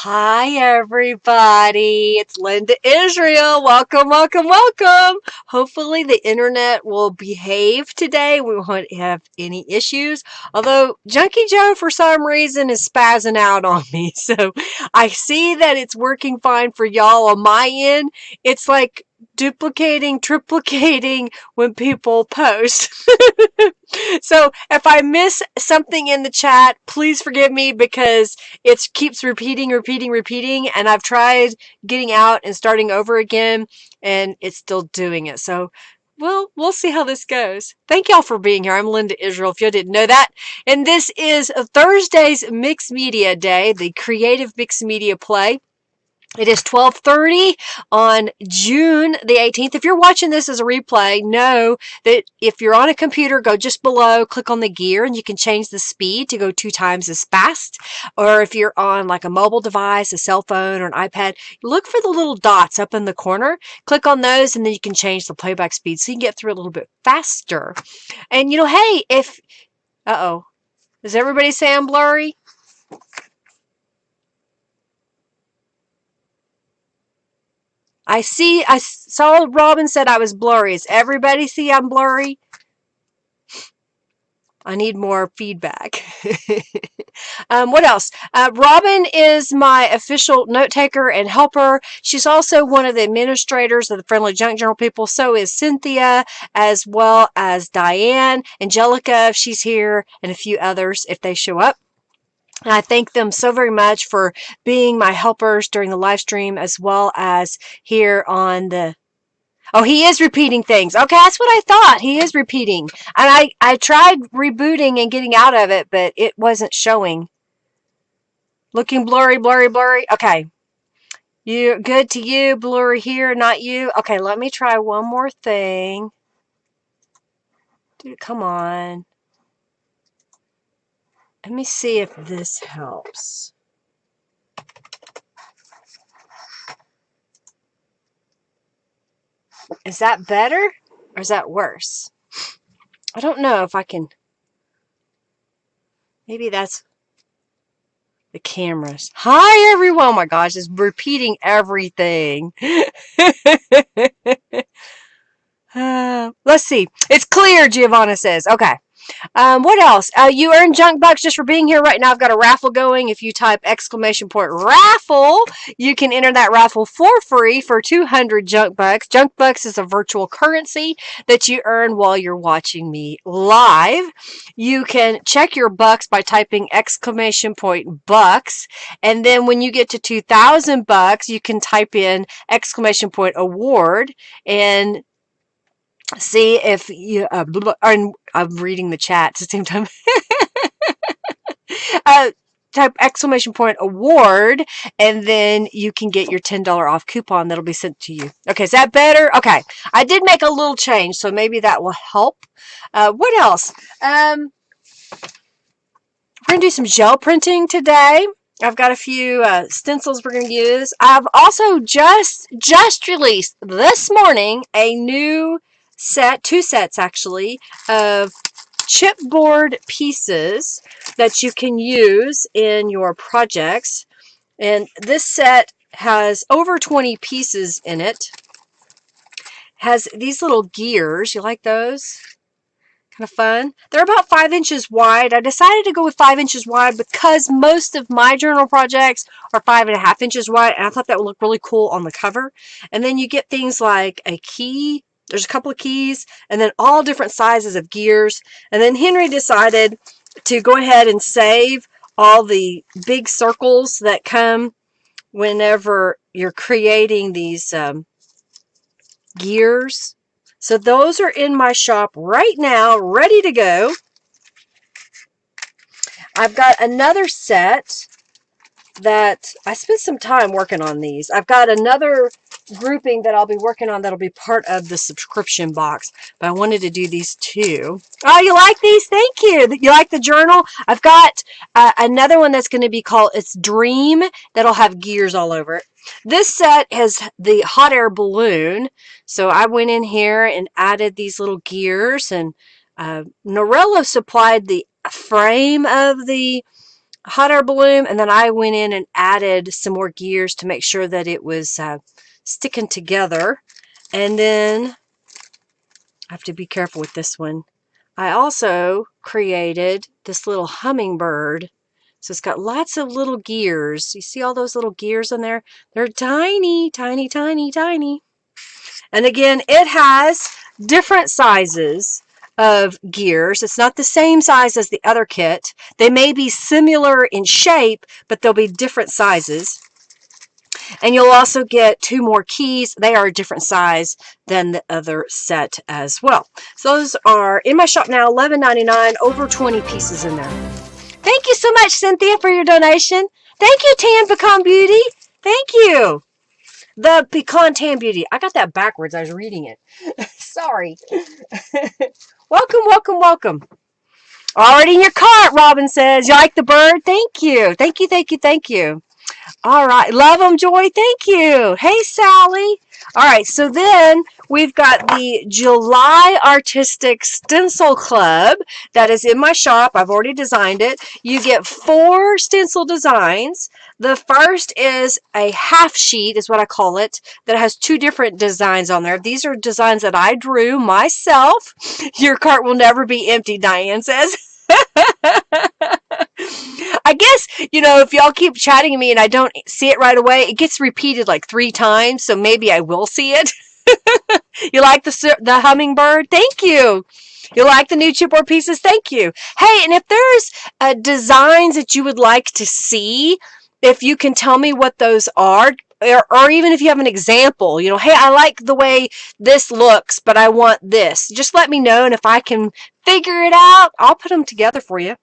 Hi, everybody. It's Linda Israel. Welcome, welcome, welcome. Hopefully, the internet will behave today. We won't have any issues. Although, Junkie Joe, for some reason, is spazzing out on me. So, I see that it's working fine for y'all on my end. It's like duplicating, triplicating when people post. So, if I miss something in the chat, please forgive me because it keeps repeating, and I've tried getting out and starting over again, and it's still doing it. So, we'll see how this goes. Thank y'all for being here. I'm Linda Israel, if you didn't know that. And this is Thursday's Mixed Media Day, the creative mixed media play. It is 12:30 on June the 18th. If you're watching this as a replay, know that if you're on a computer, go just below, click on the gear, and you can change the speed to go 2 times as fast. Or if you're on like a mobile device, a cell phone, or an iPad, look for the little dots up in the corner. Click on those, and then you can change the playback speed so you can get through a little bit faster. And hey, does everybody say I'm blurry? I saw Robin said I was blurry. Does everybody see I'm blurry? I need more feedback. What else? Robin is my official note taker and helper. She's also one of the administrators of the Friendly Junk Journal people. So is Cynthia, as well as Diane, Angelica, if she's here, and a few others if they show up. And I thank them so very much for being my helpers during the live stream, as well as here on the... Oh, he is repeating things. Okay, that's what I thought. He is repeating. And I tried rebooting and getting out of it, but it wasn't showing. Looking blurry, blurry, blurry. Okay. You good to you, blurry here, not you. Okay, let me try one more thing. Dude, come on. Let me see if this helps. Is that better or is that worse? I don't know if I can. Maybe that's the cameras. Hi, everyone. Oh my gosh, it's repeating everything. Let's see. It's clear, Giovanna says. Okay. What else? You earn junk bucks just for being here right now. I've got a raffle going. If you type exclamation point raffle, you can enter that raffle for free for 200 junk bucks. Junk bucks is a virtual currency that you earn while you're watching me live. You can check your bucks by typing exclamation point bucks. And then when you get to 2,000 bucks, you can type in exclamation point award and see if you. I'm reading the chat at the same time. uh, Type exclamation point award, and then you can get your $10 off coupon that'll be sent to you. Okay, is that better? Okay, I did make a little change, so maybe that will help. What else? We're going to do some gel printing today. I've got a few stencils we're going to use. I've also just released this morning a new set, 2 sets actually, of chipboard pieces that you can use in your projects. And this set has over 20 pieces in it. Has these little gears. You like those? Kind of fun. They're about 5 inches wide. I decided to go with 5 inches wide because most of my journal projects are 5.5 inches wide, and I thought that would look really cool on the cover. And then you get things like a key. There's a couple of keys, and then all different sizes of gears. And then Henry decided to go ahead and save all the big circles that come whenever you're creating these gears. So those are in my shop right now, ready to go. I've got another set that I spent some time working on these. I've got another grouping that I'll be working on that'll be part of the subscription box, but I wanted to do these two. Oh, you like these? Thank you. You like the journal? I've got another one that's going to be called It's Dream that'll have gears all over it. This set has the hot air balloon, so I went in here and added these little gears, and Norello supplied the frame of the hot air balloon, and then I went in and added some more gears to make sure that it was sticking together. And then I have to be careful with this one. I also created this little hummingbird. So it's got lots of little gears. You see all those little gears in there? They're tiny, tiny, tiny, tiny. And again, it has different sizes of gears. It's not the same size as the other kit. They may be similar in shape, but they'll be different sizes. And you'll also get 2 more keys. They are a different size than the other set as well. So those are in my shop now, $11.99, over 20 pieces in there. Thank you so much, Cynthia, for your donation. Thank you, Tan Pecan Beauty. Thank you. The Pecan Tan Beauty. I got that backwards. I was reading it. Sorry. Welcome, welcome, welcome. Already in your cart, Robin says. You like the bird? Thank you. Thank you, thank you, thank you. All right. Love them, Joy. Thank you. Hey, Sally. All right. So then we've got the July Artistic Stencil Club that is in my shop. I've already designed it. You get 4 stencil designs. The first is a half sheet, is what I call it, that has 2 different designs on there. These are designs that I drew myself. Your cart will never be empty, Diane says. I guess, if y'all keep chatting to me and I don't see it right away, it gets repeated like 3 times, so maybe I will see it. You like the hummingbird? Thank you. You like the new chipboard pieces? Thank you. Hey, and if there's designs that you would like to see, if you can tell me what those are, or even if you have an example, hey, I like the way this looks, but I want this. Just let me know, and if I can figure it out, I'll put them together for you.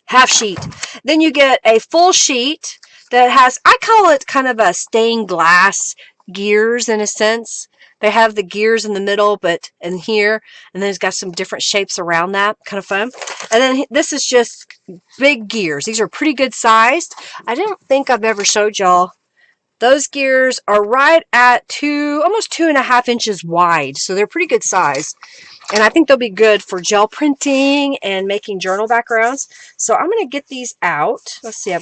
Half sheet. Then you get a full sheet that has, I call it kind of a stained glass gears in a sense. They have the gears in the middle, but in here, and then it's got some different shapes around that. Kind of fun. And then this is just big gears. These are pretty good sized. I don't think I've ever showed y'all. Those gears are right at almost 2.5 inches wide, so they're pretty good size. And I think they'll be good for gel printing and making journal backgrounds. So I'm going to get these out. Let's see,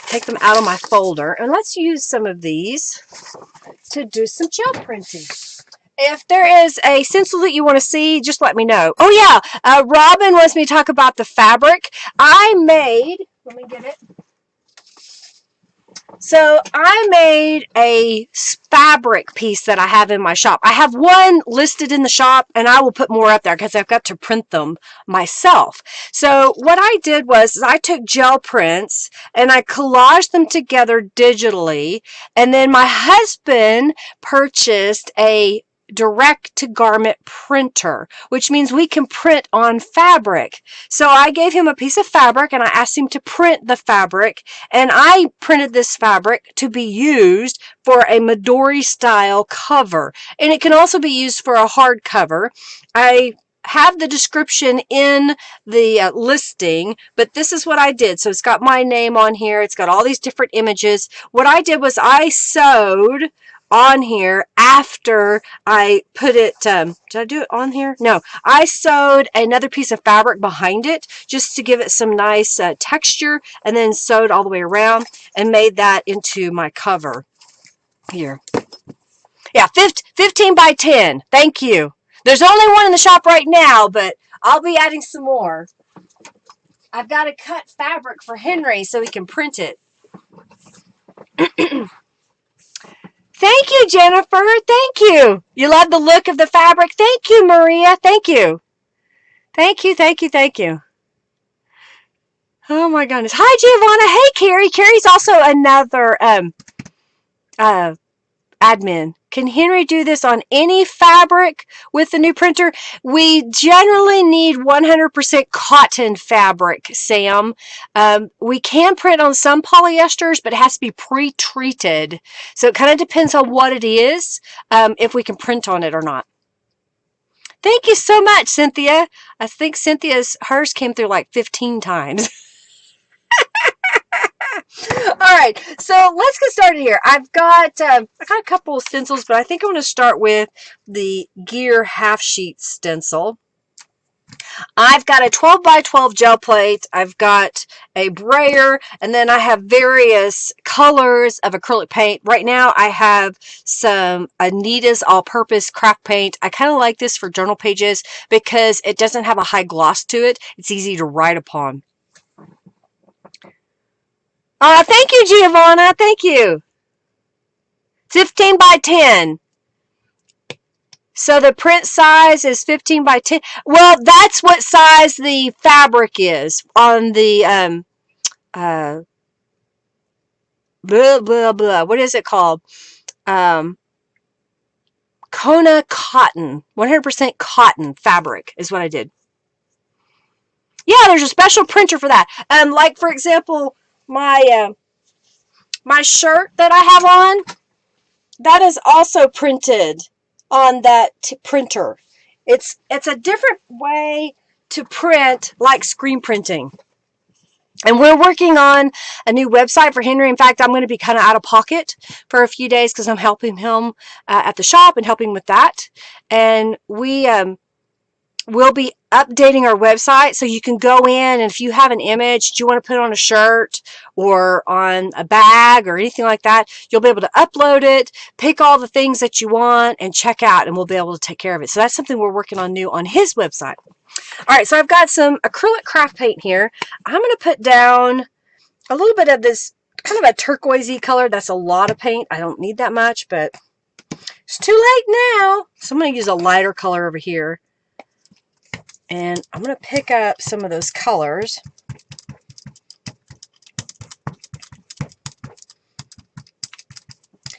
take them out of my folder. And let's use some of these to do some gel printing. If there is a stencil that you want to see, just let me know. Oh yeah, Robin wants me to talk about the fabric. I made, let me get it. So I made a fabric piece that I have in my shop. I have one listed in the shop, and I will put more up there because I've got to print them myself. So what I did was I took gel prints and I collaged them together digitally, and then my husband purchased a direct to garment printer, which means we can print on fabric. So I gave him a piece of fabric and I asked him to print the fabric, and I printed this fabric to be used for a Midori style cover, and it can also be used for a hard cover. I have the description in the listing, but this is what I did. So it's got my name on here. It's got all these different images. What I did was I sewed on here after I put it, did I do it on here? No, I sewed another piece of fabric behind it just to give it some nice texture, and then sewed all the way around and made that into my cover here. Yeah, 15 by 10. Thank you. There's only one in the shop right now, but I'll be adding some more. I've got to cut fabric for Henry so he can print it. Thank you, Jennifer. Thank you. You love the look of the fabric. Thank you, Maria. Thank you. Thank you, thank you, thank you. Oh my goodness. Hi, Giovanna. Hey, Carrie. Carrie's also another admin. Can Henry do this on any fabric with the new printer? We generally need 100% cotton fabric, Sam. We can print on some polyesters, but it has to be pre-treated. So it kind of depends on what it is, if we can print on it or not. Thank you so much, Cynthia. I think hers came through like 15 times. All right, so let's get started here. I've got a couple of stencils, but I think I'm going to start with the Gear half sheet stencil. I've got a 12 by 12 gel plate. I've got a brayer, and then I have various colors of acrylic paint. Right now I have some Anita's all-purpose craft paint. I kind of like this for journal pages because it doesn't have a high gloss to it. It's easy to write upon. Thank you, Giovanna. Thank you. 15 by 10. So the print size is 15 by 10. Well, that's what size the fabric is on the blah blah blah. What is it called? Kona cotton. 100% cotton fabric is what I did. Yeah, there's a special printer for that. Like for example, my shirt that I have on, that is also printed on that printer. It's a different way to print, like screen printing. And we're working on a new website for Henry. In fact, I'm going to be kind of out of pocket for a few days because I'm helping him at the shop and helping with that. And we we'll be updating our website, so you can go in, and if you have an image that you want to put on a shirt or on a bag or anything like that, you'll be able to upload it, pick all the things that you want, and check out, and we'll be able to take care of it. So that's something we're working on new on his website. All right, so I've got some acrylic craft paint here. I'm going to put down a little bit of this kind of a turquoisey color. That's a lot of paint. I don't need that much, but it's too late now. So I'm going to use a lighter color over here. And I'm going to pick up some of those colors.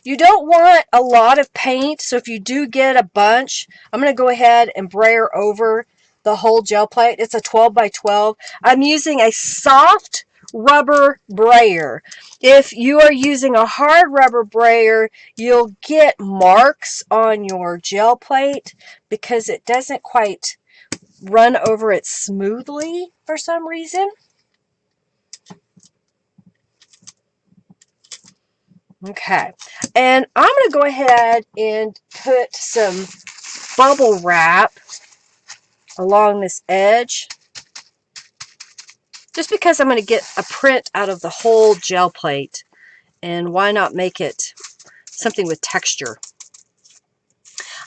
You don't want a lot of paint, so if you do get a bunch, I'm going to go ahead and brayer over the whole gel plate. It's a 12 by 12. I'm using a soft rubber brayer. If you are using a hard rubber brayer, you'll get marks on your gel plate because it doesn't quite run over it smoothly for some reason. Okay, and I'm going to go ahead and put some bubble wrap along this edge, just because I'm going to get a print out of the whole gel plate, and why not make it something with texture.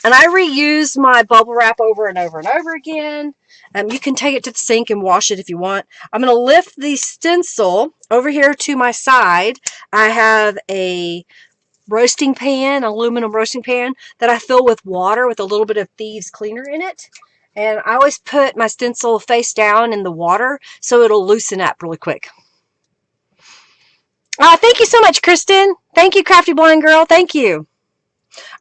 And I reuse my bubble wrap over and over and over again. You can take it to the sink and wash it if you want. I'm going to lift the stencil over here to my side. I have a roasting pan, aluminum roasting pan, that I fill with water with a little bit of thieves cleaner in it. And I always put my stencil face down in the water so it'll loosen up really quick. Thank you so much, Kristen. Thank you, Crafty Blind Girl. Thank you.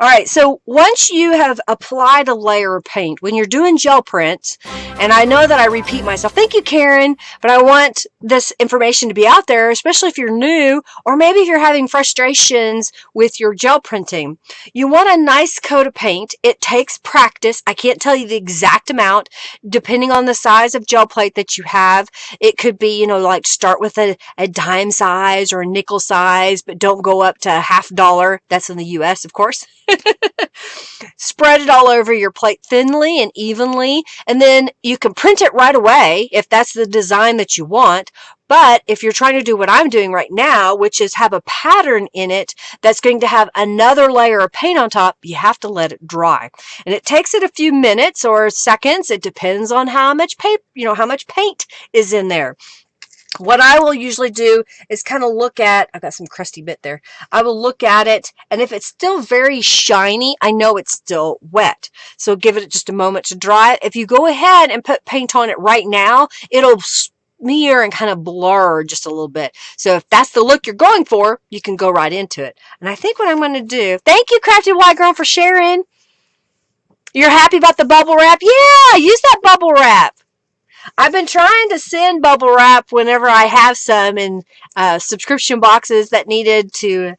All right, so once you have applied a layer of paint, when you're doing gel prints, and I know that I repeat myself, thank you, Karen, but I want this information to be out there, especially if you're new, or maybe if you're having frustrations with your gel printing. You want a nice coat of paint. It takes practice. I can't tell you the exact amount, depending on the size of gel plate that you have. It could be, like start with a dime size or a nickel size, but don't go up to $50. That's in the US, of course. Spread it all over your plate thinly and evenly, and then you can print it right away if that's the design that you want. But if you're trying to do what I'm doing right now, which is have a pattern in it that's going to have another layer of paint on top, you have to let it dry. And it takes it a few minutes or seconds. It depends on how much paper, how much paint is in there. What I will usually do is kind of look at, I've got some crusty bit there. I will look at it, and if it's still very shiny, I know it's still wet. So give it just a moment to dry it. If you go ahead and put paint on it right now, it'll smear and kind of blur just a little bit. So if that's the look you're going for, you can go right into it. And I think what I'm going to do, thank you, Crafty White Girl, for sharing. You're happy about the bubble wrap? Yeah, use that bubble wrap. I've been trying to send bubble wrap whenever I have some in subscription boxes that needed to,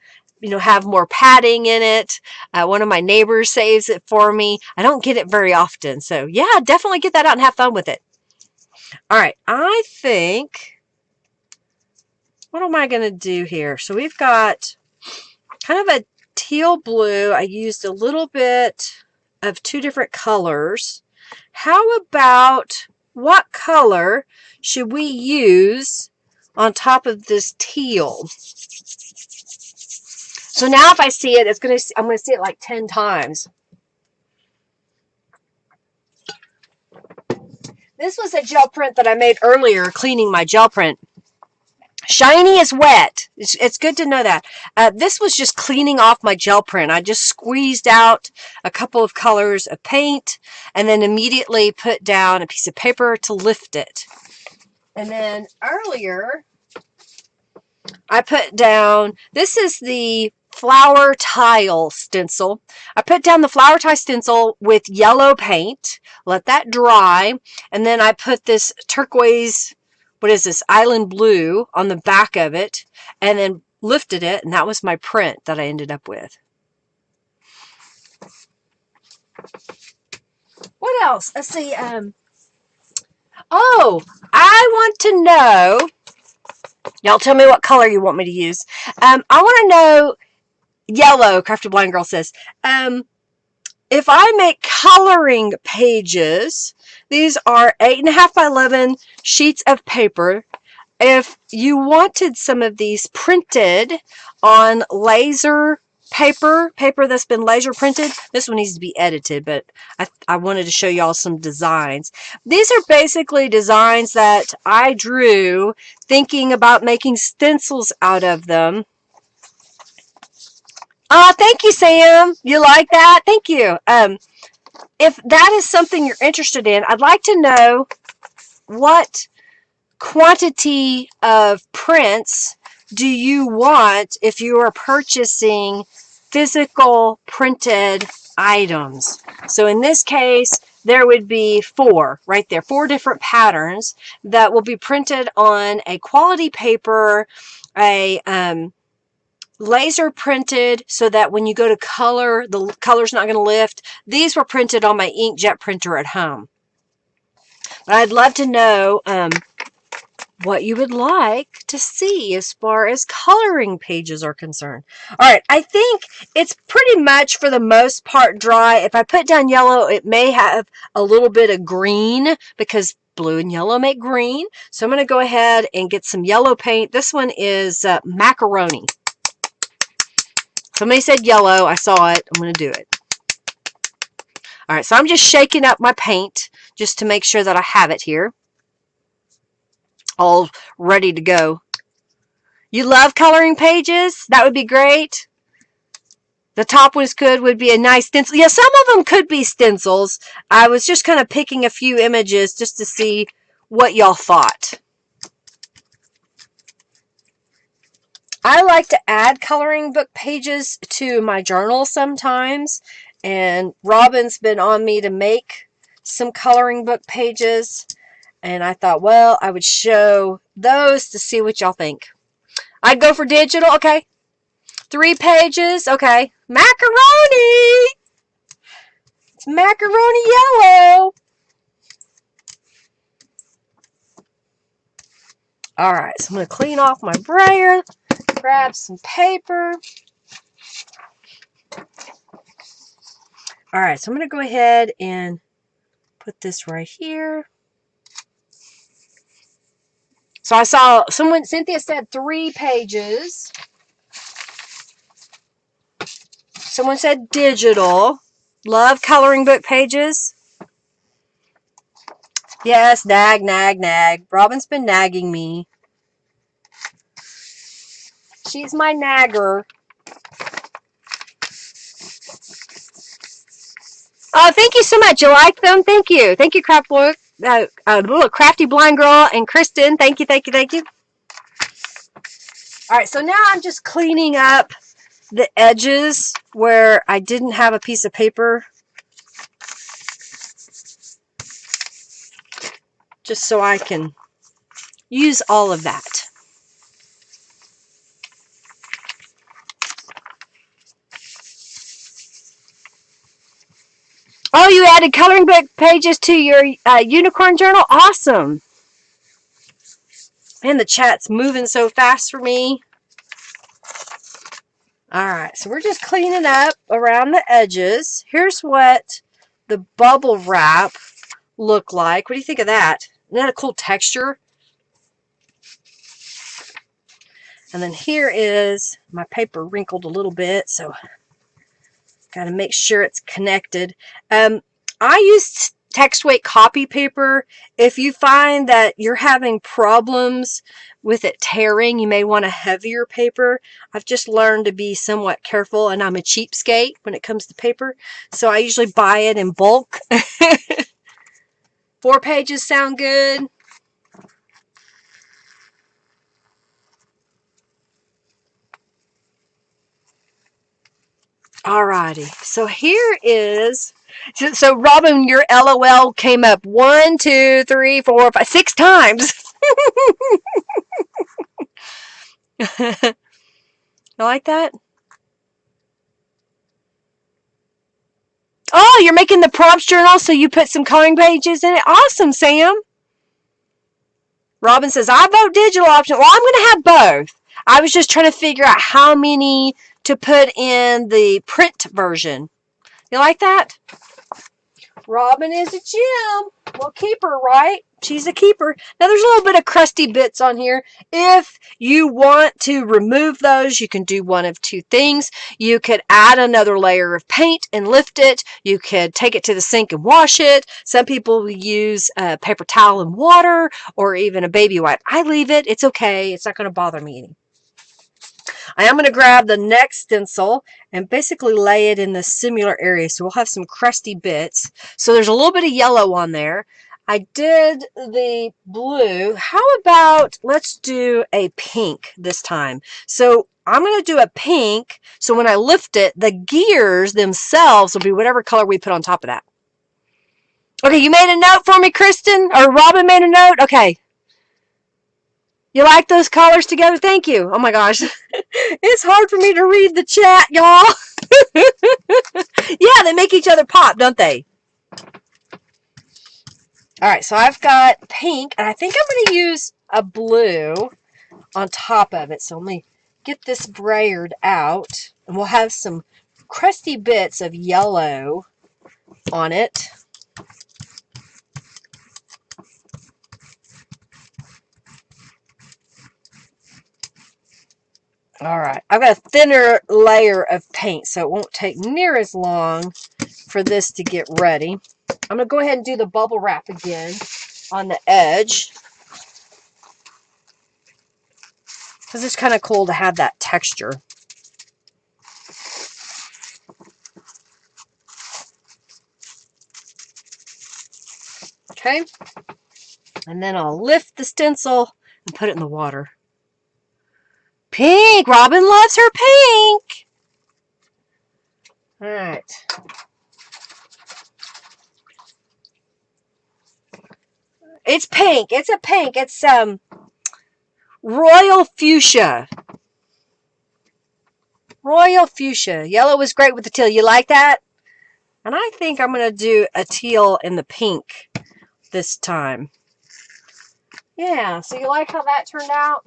have more padding in it. One of my neighbors saves it for me. I don't get it very often. So yeah, definitely get that out and have fun with it. All right, I think, what am I going to do here? So we've got kind of a teal blue. I used a little bit of two different colors. How about, what color should we use on top of this teal? So now if I see it, I'm going to see it like 10 times. This was a gel print that I made earlier, cleaning my gel print. Shiny is wet. It's good to know that. This was just cleaning off my gel print. I just squeezed out a couple of colors of paint and then immediately put down a piece of paper to lift it. And then earlier, I put down, this is the flower tile stencil. I put down the flower tile stencil with yellow paint, let that dry, and then I put this turquoise, what is this, island blue on the back of it, and then lifted it, and that was my print that I ended up with. What else? Let's see. Oh, I want to know, y'all tell me what color you want me to use. I want to know, yellow, Crafty Blind Girl says, if I make coloring pages, these are 8.5 by 11 sheets of paper. If you wanted some of these printed on laser paper that's been laser printed, this one needs to be edited, but I wanted to show y'all some designs. These are basically designs that I drew thinking about making stencils out of them. Thank you, Sam. You like that? Thank you. If that is something you're interested in, I'd like to know what quantity of prints do you want if you are purchasing physical printed items. So in this case, there would be 4 right there, 4 different patterns that will be printed on a quality paper, a laser printed so that when you go to color, the color's not going to lift. These were printed on my inkjet printer at home. But I'd love to know what you would like to see as far as coloring pages are concerned. All right, I think it's pretty much for the most part dry. If I put down yellow, it may have a little bit of green because blue and yellow make green. So I'm going to go ahead and get some yellow paint. This one is macaroni. Somebody said yellow. I saw it. I'm going to do it. All right, so I'm just shaking up my paint just to make sure that I have it here all ready to go. You love coloring pages? That would be great. The top was good, would be a nice stencil. Yeah, some of them could be stencils. I was just kind of picking a few images just to see what y'all thought. I like to add coloring book pages to my journal sometimes, and Robin's been on me to make some coloring book pages, and I thought, well, I would show those to see what y'all think. I'd go for digital, okay. 3 pages, okay. Macaroni! It's macaroni yellow! Alright, so I'm going to clean off my brayer, grab some paper. Alright, so I'm going to go ahead and put this right here. So I saw someone, Cynthia said 3 pages. Someone said digital. Love coloring book pages. Yes, nag, nag, nag. Robin's been nagging me. She's my nagger. Oh, thank you so much. You like them? Thank you. Thank you, Crafty Blind Girl and Kristen. Thank you, thank you, thank you. All right, so now I'm just cleaning up the edges where I didn't have a piece of paper. Just so I can use all of that. Oh, you added coloring book pages to your unicorn journal? Awesome. Man, the chat's moving so fast for me. Alright, so we're just cleaning up around the edges. Here's what the bubble wrap looked like. What do you think of that? Isn't that a cool texture? And then here is my paper wrinkled a little bit, so got to make sure it's connected. I use text weight copy paper. If you find that you're having problems with it tearing, you may want a heavier paper. I've just learned to be somewhat careful, and I'm a cheapskate when it comes to paper, so I usually buy it in bulk. 4 pages sound good. Alrighty, so here is, so Robin, your LOL came up 1, 2, 3, 4, 5, 6 times. You like that? Oh, you're making the prompts journal, so you put some coloring pages in it. Awesome, Sam. Robin says, I vote digital option. Well, I'm going to have both. I was just trying to figure out how many to put in the print version. You like that? Robin is a gem. Well, keeper, right? She's a keeper. Now, there's a little bit of crusty bits on here. If you want to remove those, you can do one of 2 things. You could add another layer of paint and lift it. You could take it to the sink and wash it. Some people use a paper towel and water, or even a baby wipe. I leave it. It's okay. It's not going to bother me any. I am going to grab the next stencil and basically lay it in the similar area. So we'll have some crusty bits. So there's a little bit of yellow on there. I did the blue. How about let's do a pink this time? So I'm going to do a pink. So when I lift it, the gears themselves will be whatever color we put on top of that. Okay, you made a note for me, Kristen? Or Robin made a note? Okay. You like those colors together? Thank you. Oh my gosh. It's hard for me to read the chat, y'all. Yeah, they make each other pop, don't they? Alright, so I've got pink, and I think I'm going to use a blue on top of it. So let me get this brayered out, and we'll have some crusty bits of yellow on it. Alright, I've got a thinner layer of paint, so it won't take near as long for this to get ready. I'm going to go ahead and do the bubble wrap again on the edge, because it's kind of cool to have that texture. Okay, and then I'll lift the stencil and put it in the water. Pink! Robin loves her pink! Alright. It's pink. It's a pink. It's royal fuchsia. Royal fuchsia. Yellow is great with the teal. You like that? And I think I'm going to do a teal in the pink this time. Yeah, so you like how that turned out?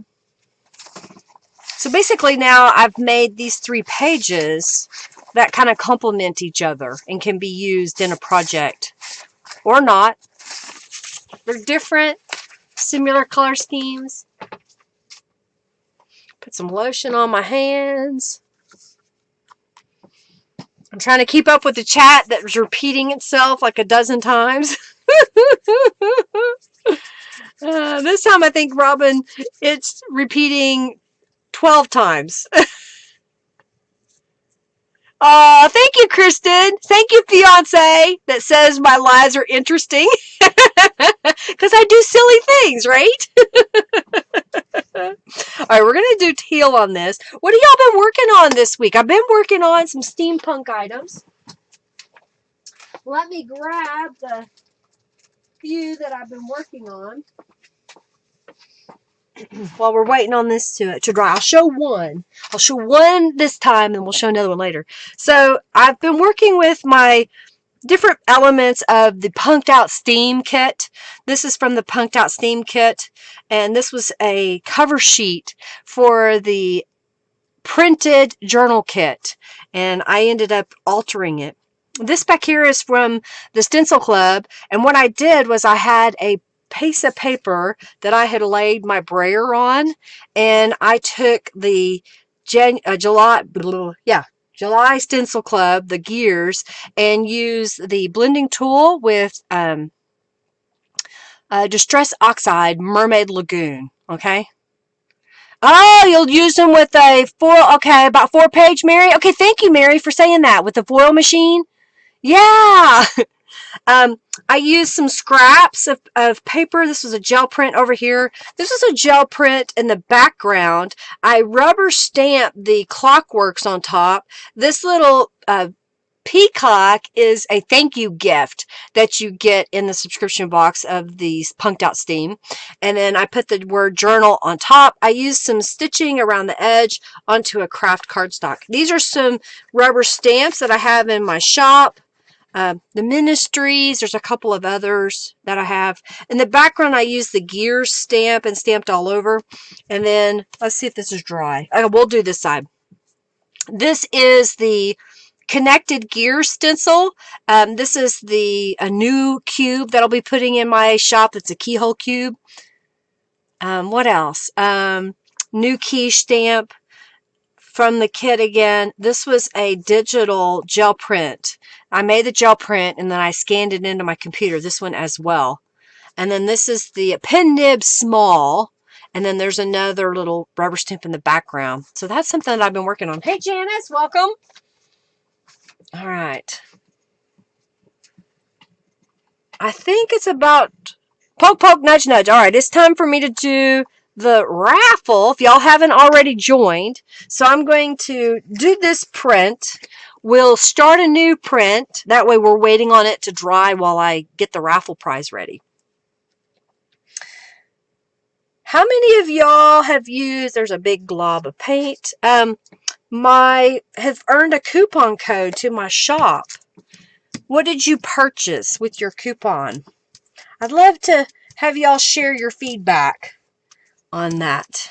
So basically now I've made these 3 pages that kind of complement each other and can be used in a project or not. They're different, similar color schemes. Put some lotion on my hands. I'm trying to keep up with the chat that was repeating itself like a dozen times. This time I think, Robin, it's repeating 12 times. Oh, thank you, Kristen. Thank you, fiance, that says my lives are interesting. Because I do silly things, right? All right, we're going to do teal on this. What have y'all been working on this week? I've been working on some steampunk items. Let me grab the few that I've been working on while we're waiting on this to dry. I'll show one. I'll show one this time, and we'll show another one later. So I've been working with my different elements of the Punked Out Steam kit. This is from the Punked Out Steam kit, and this was a cover sheet for the printed journal kit, and I ended up altering it. This back here is from the Stencil Club, and what I did was I had a piece of paper that I had laid my brayer on, and I took the July Stencil Club, the gears, and used the blending tool with Distress Oxide Mermaid Lagoon. Okay. Oh, you'll use them with a foil. Okay, about 4-page, Mary. Okay, thank you, Mary, for saying that. With the foil machine. Yeah. I used some scraps of paper. This was a gel print over here. This was a gel print in the background. I rubber stamped the clockworks on top. This little peacock is a thank you gift that you get in the subscription box of these Punked Out Steam. And then I put the word journal on top. I used some stitching around the edge onto a craft cardstock. These are some rubber stamps that I have in my shop. The ministries, there's a couple of others that I have. In the background, I use the gears stamp and stamped all over. And then, let's see if this is dry. Okay, we'll do this side. This is the connected gear stencil. This is a new cube that I'll be putting in my shop. It's a keyhole cube. What else? New key stamp from the kit again. This was a digital gel print. I made the gel print and then I scanned it into my computer. This one as well. And then this is the pen nib small. And then there's another little rubber stamp in the background. So that's something that I've been working on. Hey, Janice, welcome. All right. I think it's about poke, poke, nudge, nudge. All right, it's time for me to do the raffle, if y'all haven't already joined. So I'm going to do this print. We'll start a new print. That way we're waiting on it to dry while I get the raffle prize ready. How many of y'all have used, there's a big glob of paint, have earned a coupon code to my shop? What did you purchase with your coupon? I'd love to have y'all share your feedback on that.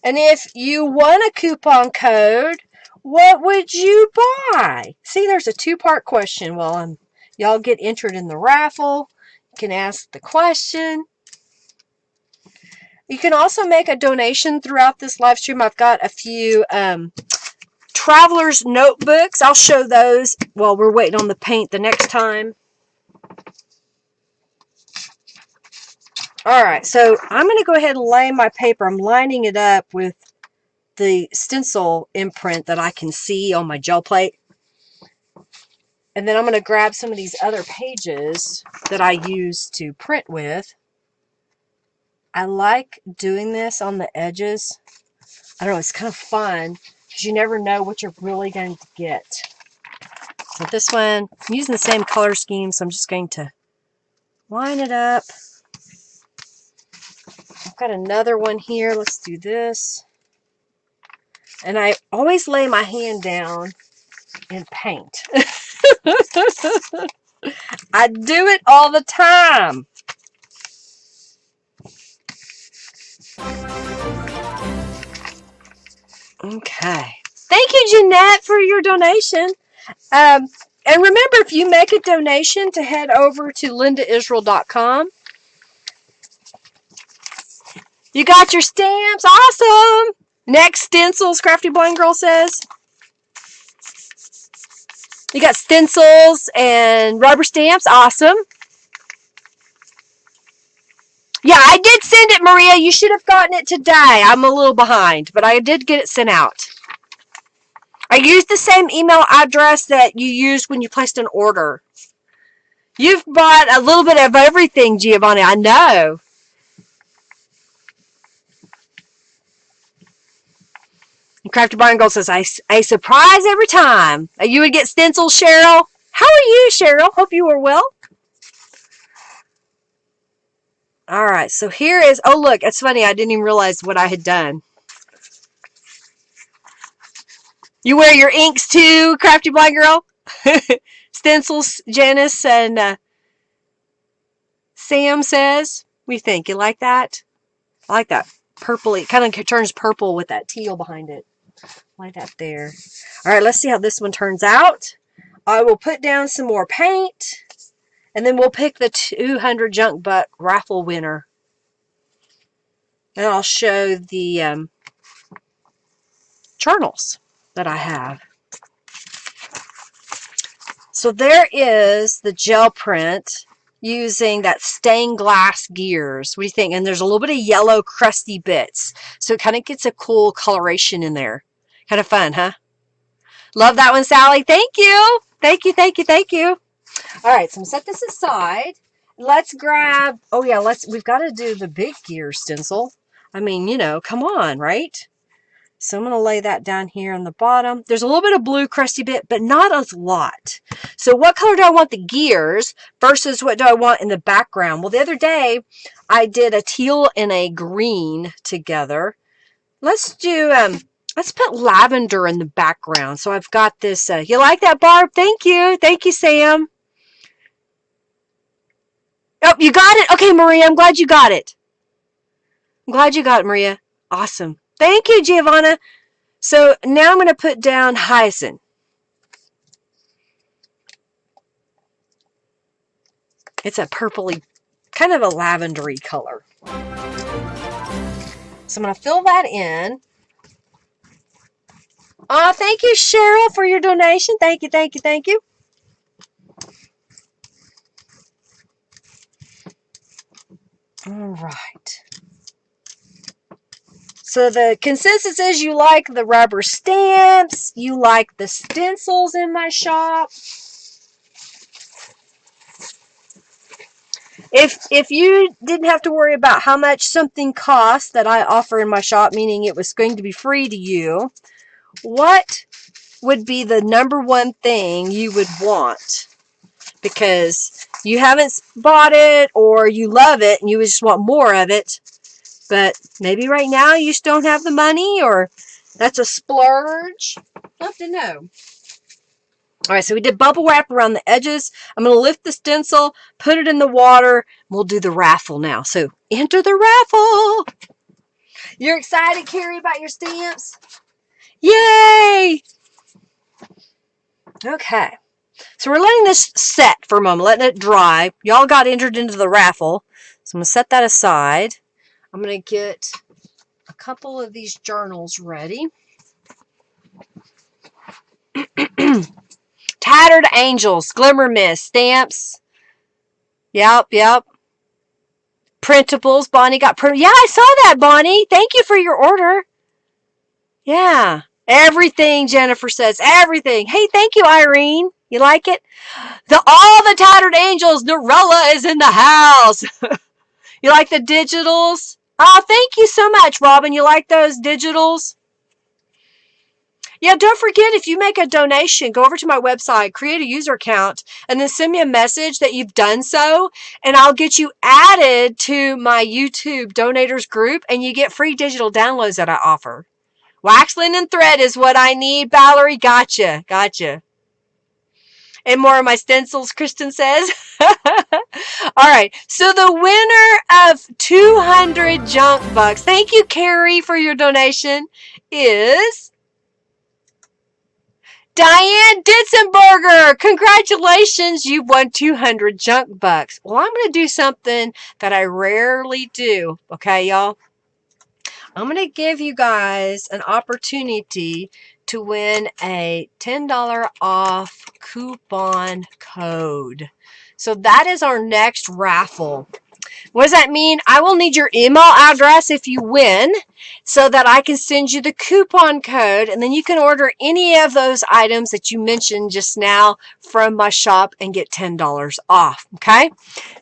And if you won a coupon code, what would you buy? See, there's a 2-part question. Well, y'all get entered in the raffle. You can ask the question. You can also make a donation throughout this live stream. I've got a few traveler's notebooks. I'll show those while we're waiting on the paint the next time. Alright, so I'm going to go ahead and lay my paper. I'm lining it up with the stencil imprint that I can see on my gel plate. And then I'm going to grab some of these other pages that I use to print with. I like doing this on the edges. I don't know, it's kind of fun because you never know what you're really going to get. So this one, I'm using the same color scheme, so I'm just going to line it up. I've got another one here. Let's do this. And I always lay my hand down and paint. I do it all the time. Okay. Thank you, Jeanette, for your donation. And remember, if you make a donation, to head over to lindaisrael.com. You got your stamps. Awesome. Next stencils, Crafty Blind Girl says. You got stencils and rubber stamps. Awesome. Yeah, I did send it, Maria. You should have gotten it today. I'm a little behind, but I did get it sent out. I used the same email address that you used when you placed an order. You've bought a little bit of everything, Giovanni. I know. And Crafty Barn Gold says, I surprise every time. You would get stencils, Cheryl. How are you, Cheryl? Hope you are well. All right, so here is, oh, look, it's funny. I didn't even realize what I had done. You wear your inks too, Crafty Blind Girl? Stencils, Janice and Sam says. What do you think? You like that? I like that purpley. It kind of turns purple with that teal behind it. I like that there. All right, let's see how this one turns out. I will put down some more paint, and then we'll pick the 200 Junk Buck raffle winner. And I'll show the journals that I have. So there is the gel print using that stained glass gears. What do you think? And there's a little bit of yellow crusty bits. So it kind of gets a cool coloration in there. Kind of fun, huh? Love that one, Sally. Thank you. Thank you, thank you, thank you. All right, so I'm going to set this aside. Let's grab, oh yeah, we've got to do the big gear stencil. I mean, you know, come on, right? So I'm going to lay that down here on the bottom. There's a little bit of blue crusty bit, but not a lot. So what color do I want the gears versus what do I want in the background? Well, the other day I did a teal and a green together. Let's do, let's put lavender in the background. So I've got this, you like that, Barb? Thank you. Thank you, Sam. Oh, you got it? Okay, Maria, I'm glad you got it. I'm glad you got it, Maria. Awesome. Thank you, Giovanna. So now I'm going to put down hyacinth. It's a purpley, kind of a lavendery color. So I'm going to fill that in. Oh, thank you, Cheryl, for your donation. Thank you, thank you, thank you. All right. So the consensus is you like the rubber stamps, you like the stencils in my shop. If you didn't have to worry about how much something costs that I offer in my shop, meaning it was going to be free to you, what would be the number one thing you would want? Because you haven't bought it or you love it and you just want more of it. But maybe right now you just don't have the money, or that's a splurge. I'll have to know. All right, so we did bubble wrap around the edges. I'm going to lift the stencil, put it in the water. We'll do the raffle now. So enter the raffle. You're excited, Carrie, about your stamps? Yay! Okay. So we're letting this set for a moment, letting it dry. Y'all got entered into the raffle. So I'm going to set that aside. I'm going to get a couple of these journals ready. Angels, Glimmer Mist, stamps. Yep. Printables. Bonnie got print. Yeah, I saw that, Bonnie. Thank you for your order. Yeah. Everything, Jennifer says. Everything. Hey, thank you, Irene. You like it? All the Tattered Angels. Norella is in the house. You like the digitals? Oh, thank you so much, Robin. You like those digitals? Yeah, don't forget, if you make a donation, go over to my website, create a user account, and then send me a message that you've done so, and I'll get you added to my YouTube donators group, and you get free digital downloads that I offer. Wax, linen, thread is what I need, Valerie. Gotcha. And more of my stencils, Kristen says. All right, so the winner of 200 junk bucks, thank you, Carrie, for your donation, is Diane Ditzenberger. Congratulations, you won 200 junk bucks. Well, I'm going to do something that I rarely do, okay, y'all? I'm going to give you guys an opportunity to win a $10 off coupon code. So that is our next raffle. What does that mean? I will need your email address if you win so that I can send you the coupon code, and then you can order any of those items that you mentioned just now from my shop and get $10 off, okay?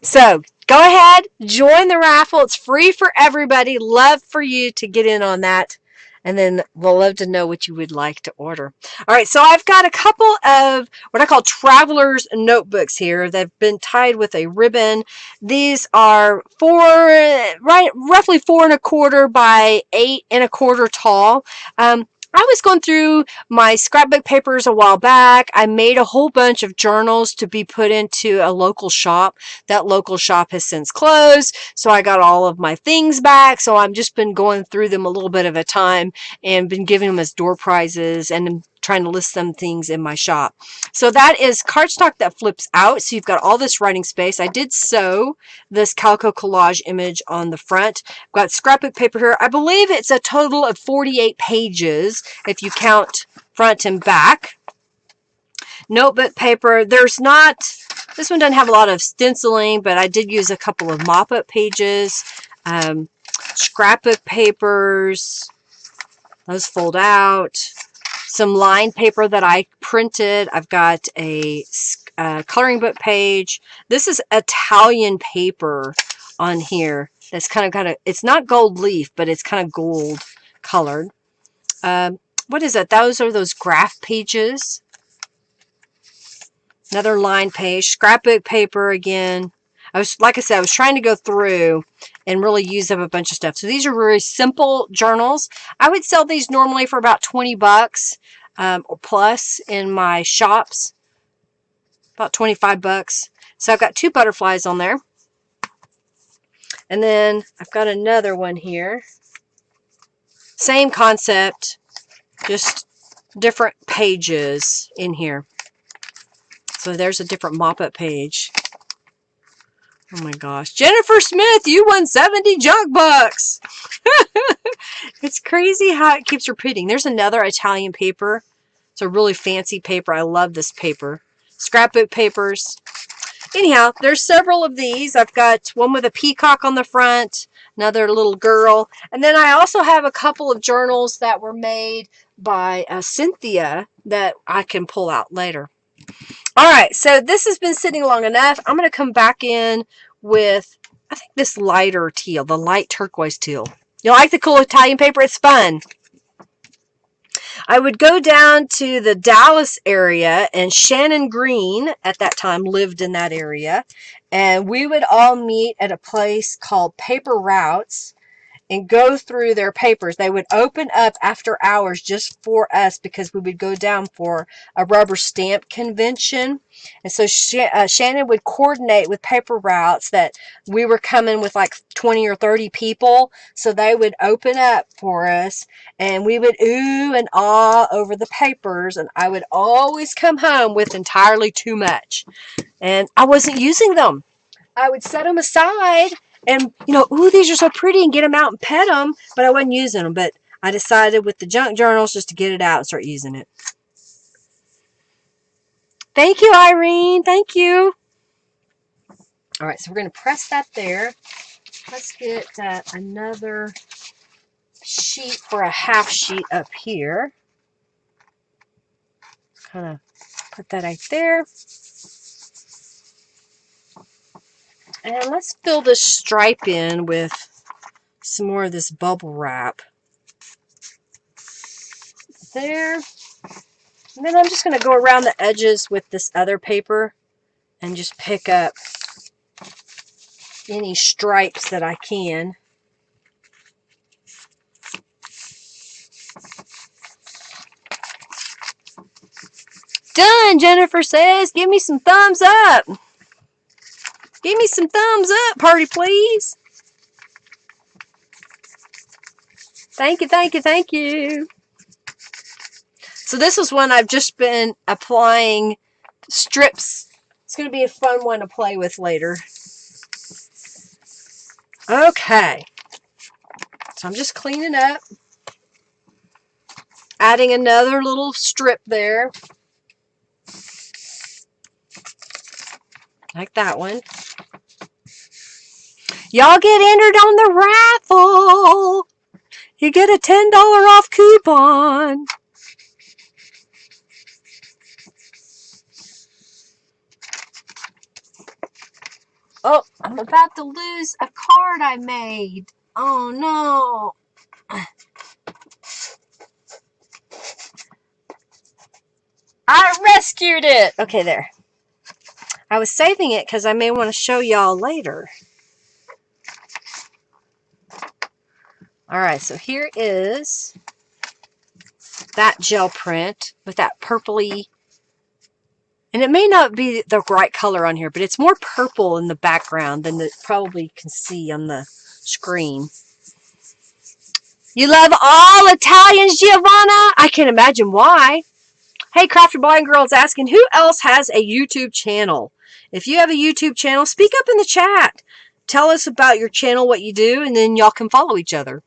So go ahead, join the raffle. It's free for everybody. Love for you to get in on that. And then we'll love to know what you would like to order. All right, so I've got a couple of what I call traveler's notebooks here. They've been tied with a ribbon. These are roughly 4¼ by 8¼ tall. I was going through my scrapbook papers a while back. I made a whole bunch of journals to be put into a local shop. That local shop has since closed, so I got all of my things back. So I've just been going through them a little bit at a time and been giving them as door prizes and trying to list some things in my shop. So that is cardstock that flips out. So you've got all this writing space. I did sew this calico collage image on the front. I've got scrapbook paper here. I believe it's a total of 48 pages if you count front and back. Notebook paper. This one doesn't have a lot of stenciling, but I did use a couple of mop-up pages. Scrapbook papers. Those fold out. Some lined paper that I printed. I've got a coloring book page. This is Italian paper on here. That's kind of, it's not gold leaf, but it's kind of gold colored. What is that? Those are those graph pages. Another line page. Scrapbook paper again. Like I said, I was trying to go through and really use up a bunch of stuff. So these are very simple journals. I would sell these normally for about 20 bucks or plus in my shops. About 25 bucks. So I've got 2 butterflies on there. And then I've got another one here. Same concept, just different pages in here. So there's a different mop-up page. Oh my gosh. Jennifer Smith, you won 70 junk bucks. It's crazy how it keeps repeating. There's another Italian paper. It's a really fancy paper. I love this paper. Scrapbook papers. Anyhow, there's several of these. I've got one with a peacock on the front, another little girl. And then I also have a couple of journals that were made by Cynthia that I can pull out later. All right, so this has been sitting long enough. I'm going to come back in with, I think, this lighter teal, the light turquoise teal. You like the cool Italian paper? It's fun. I would go down to the Dallas area, and Shannon Green at that time lived in that area, and we would all meet at a place called Paper Routes and go through their papers. They would open up after hours just for us because we would go down for a rubber stamp convention. And so Shannon would coordinate with Paper Routes that we were coming with like 20 or 30 people. So they would open up for us and we would ooh and ah over the papers. And I would always come home with entirely too much. And I wasn't using them. I would set them aside and, ooh, these are so pretty, and get them out and pet them, but I wasn't using them. But I decided with the junk journals just to get it out and start using it. Thank you, Irene. Thank you. All right, so we're going to press that there. Let's get another sheet for a half sheet up here. Kind of put that right there. And let's fill this stripe in with some more of this bubble wrap. There. And then I'm just going to go around the edges with this other paper and just pick up any stripes that I can. Done, Jennifer says. Give me some thumbs up. Give me some thumbs up, party please. Thank you, thank you, thank you. So this is one I've just been applying strips. It's going to be a fun one to play with later. Okay. So I'm just cleaning up. Adding another little strip there. Like that one. Y'all get entered on the raffle. You get a $10 off coupon. Oh, I'm about to lose a card I made. Oh no. I rescued it. Okay, there. I was saving it because I may want to show y'all later. Alright, so here is that gel print with that purpley, and it may not be the right color on here, but it's more purple in the background than you probably can see on the screen. You love all Italians, Giovanna? I can imagine why. Hey, Crafter Boy and Girl's asking, who else has a YouTube channel? If you have a YouTube channel, speak up in the chat. Tell us about your channel, what you do, and then y'all can follow each other.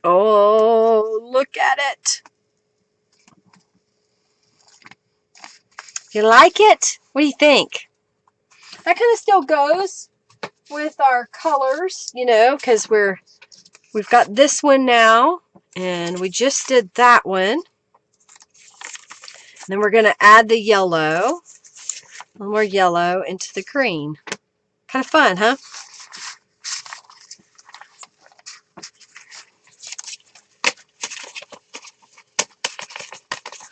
Oh, look at it. You like it? What do you think? That kind of still goes with our colors, you know, because we've got this one now, and we just did that one. Then we're going to add the yellow, a little more yellow into the green. Kind of fun, huh?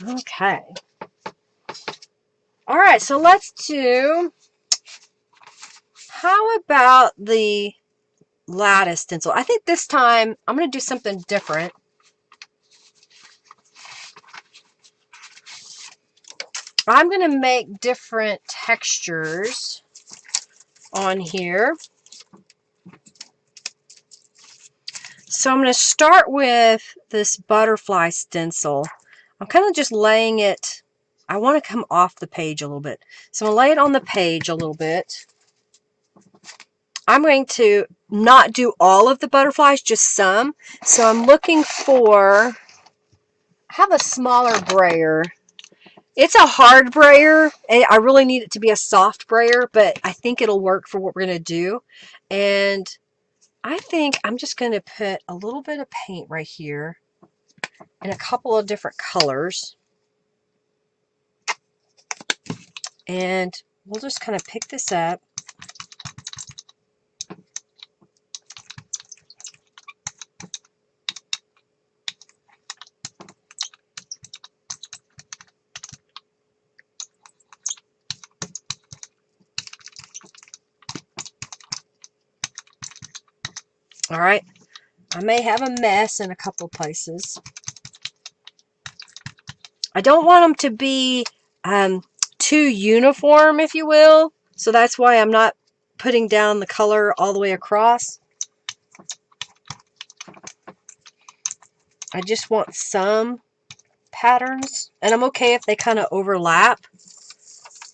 Okay. All right, so let's do, how about the lattice stencil? I think this time I'm going to do something different. I'm going to make different textures on here. So I'm going to start with this butterfly stencil. I'm kind of just laying it, I want to come off the page a little bit. So I'm going to lay it on the page a little bit. I'm going to not do all of the butterflies, just some. So I'm looking for, I have a smaller brayer. It's a hard brayer. I really need it to be a soft brayer, but I think it'll work for what we're going to do. And I think I'm just going to put a little bit of paint right here in a couple of different colors. And we'll just kind of pick this up. All right, I may have a mess in a couple places. I don't want them to be too uniform, if you will. So that's why I'm not putting down the color all the way across. I just want some patterns, and I'm okay if they kind of overlap.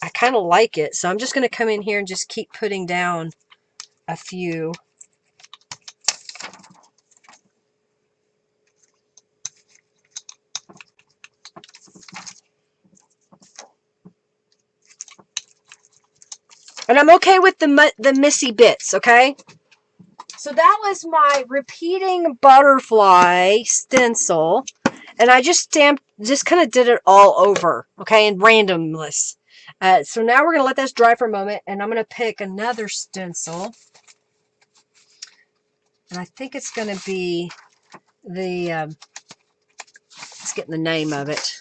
I kind of like it, so I'm just going to come in here and just keep putting down a few. And I'm okay with the messy bits, okay? So that was my repeating butterfly stencil. And I just kind of did it all over, okay, in randomness. So now we're going to let this dry for a moment, and I'm going to pick another stencil. And I think it's going to be the, let's get the name of it.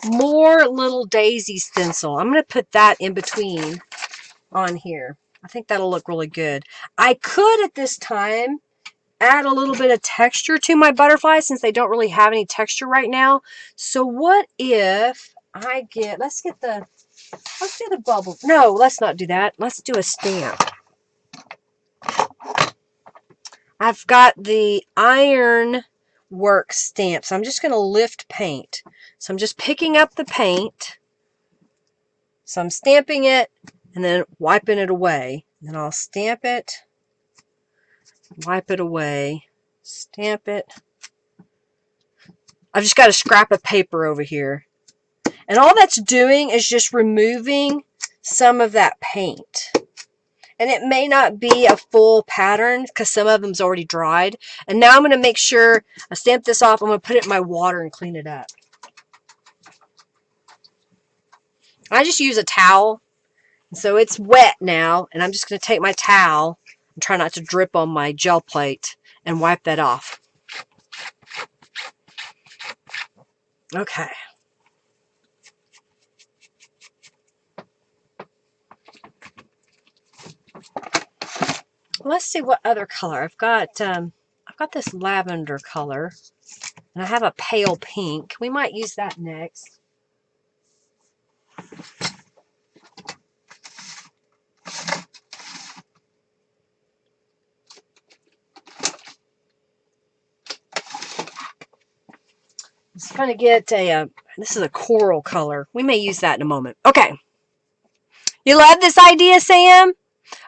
More Little Daisy stencil. I'm going to put that in between on here. I think that'll look really good. I could at this time add a little bit of texture to my butterflies since they don't really have any texture right now. So what if I get, let's do the bubble. No, let's not do that. Let's do a stamp. I've got the iron work stamp. So I'm just going to lift paint. So I'm just picking up the paint. So I'm stamping it and then wiping it away. Then I'll stamp it, wipe it away, stamp it. I've just got a scrap of paper over here. And all that's doing is just removing some of that paint. And it may not be a full pattern because some of them's already dried. And now I'm going to make sure I stamp this off. I'm going to put it in my water and clean it up. I just use a towel. So it's wet now. And I'm just going to take my towel and try not to drip on my gel plate and wipe that off. Okay. Let's see what other color. I've got this lavender color, and I have a pale pink. We might use that next. I'm just going to get this is a coral color. We may use that in a moment. Okay. You love this idea, Sam?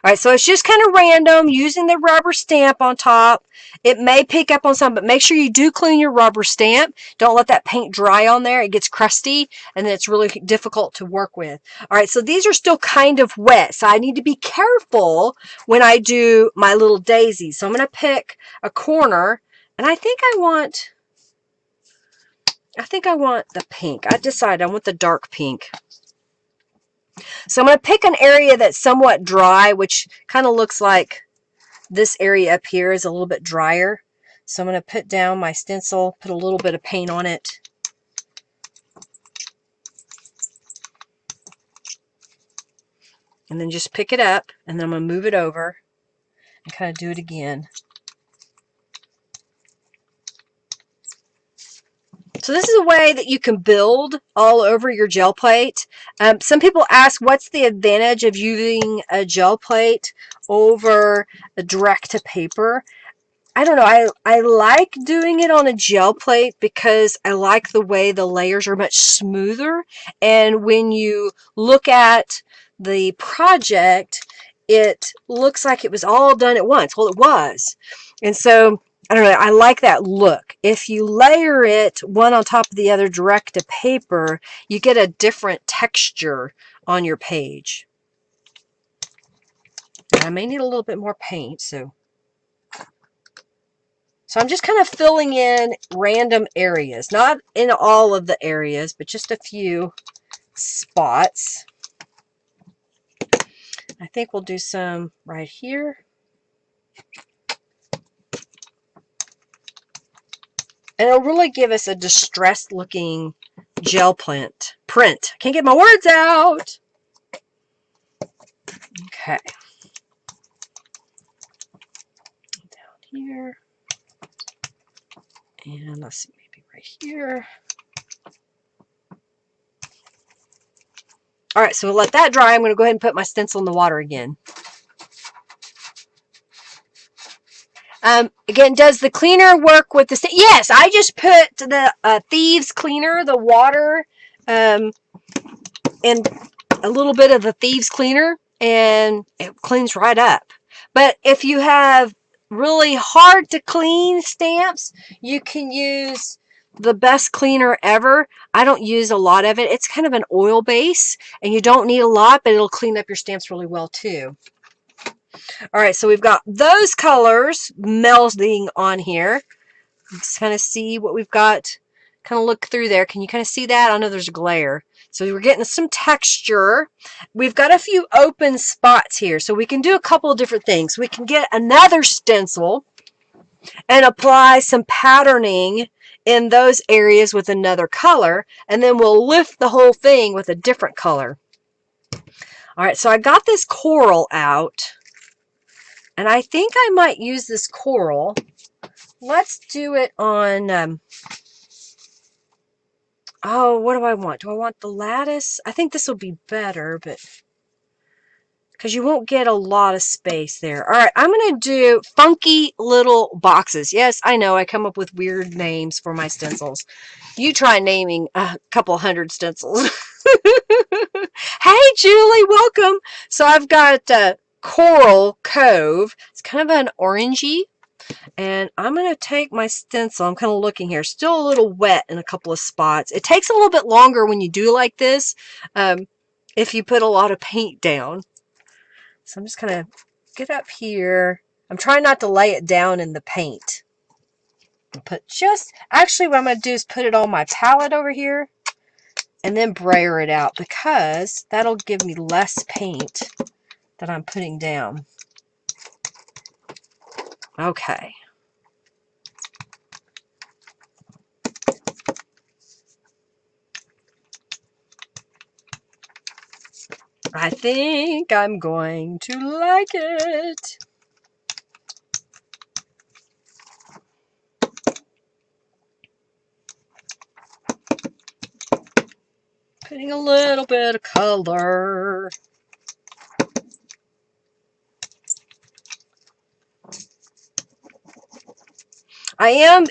All right, so it's just kind of random using the rubber stamp on top. It may pick up on some, but make sure you do clean your rubber stamp. Don't let that paint dry on there. It gets crusty, and then it's really difficult to work with. All right, so these are still kind of wet, so I need to be careful when I do my little daisies. So I'm going to pick a corner, and I think I want the pink. I decided I want the dark pink. So I'm going to pick an area that's somewhat dry, which kind of looks like this area up here is a little bit drier. So I'm going to put down my stencil, put a little bit of paint on it. And then just pick it up, and then I'm going to move it over and kind of do it again. So this is a way that you can build all over your gel plate. Some people ask, what's the advantage of using a gel plate over a direct to paper? I don't know. I like doing it on a gel plate because I like the way the layers are much smoother. And when you look at the project, it looks like it was all done at once. Well, it was. And so I don't know, I like that look. If you layer it one on top of the other direct to paper, you get a different texture on your page. I may need a little bit more paint, so I'm just kind of filling in random areas. Not in all of the areas, but just a few spots. I think we'll do some right here. And it'll really give us a distressed looking gel print. I can't get my words out. Okay. Down here. And let's see, maybe right here. All right, so we'll let that dry. I'm going to go ahead and put my stencil in the water again. Again, does the cleaner work with the... Yes, I just put the Thieves Cleaner, the water, and a little bit of the Thieves Cleaner, and it cleans right up. But if you have really hard to clean stamps, you can use the best cleaner ever. I don't use a lot of it. It's kind of an oil base, and you don't need a lot, but it'll clean up your stamps really well too. All right, so we've got those colors melding on here. Let's kind of see what we've got. Kind of look through there. Can you kind of see that? I know there's a glare. So we're getting some texture. We've got a few open spots here, so we can do a couple of different things. We can get another stencil and apply some patterning in those areas with another color, and then we'll lift the whole thing with a different color. All right, so I got this coral out, and I think I might use this coral. Let's do it on, oh, what do I want? Do I want the lattice? I think this will be better, but because you won't get a lot of space there. All right, I'm going to do funky little boxes. Yes, I know, I come up with weird names for my stencils. You try naming a couple hundred stencils. Hey, Julie, welcome. So I've got Coral Cove. It's kind of an orangey. And I'm going to take my stencil. I'm kind of looking here. Still a little wet in a couple of spots. It takes a little bit longer when you do like this if you put a lot of paint down. So I'm just going to get up here. I'm trying not to lay it down in the paint. Actually what I'm going to do is put it on my palette over here and then brayer it out, because that'll give me less paint that I'm putting down. Okay. I think I'm going to like it. Putting a little bit of color. I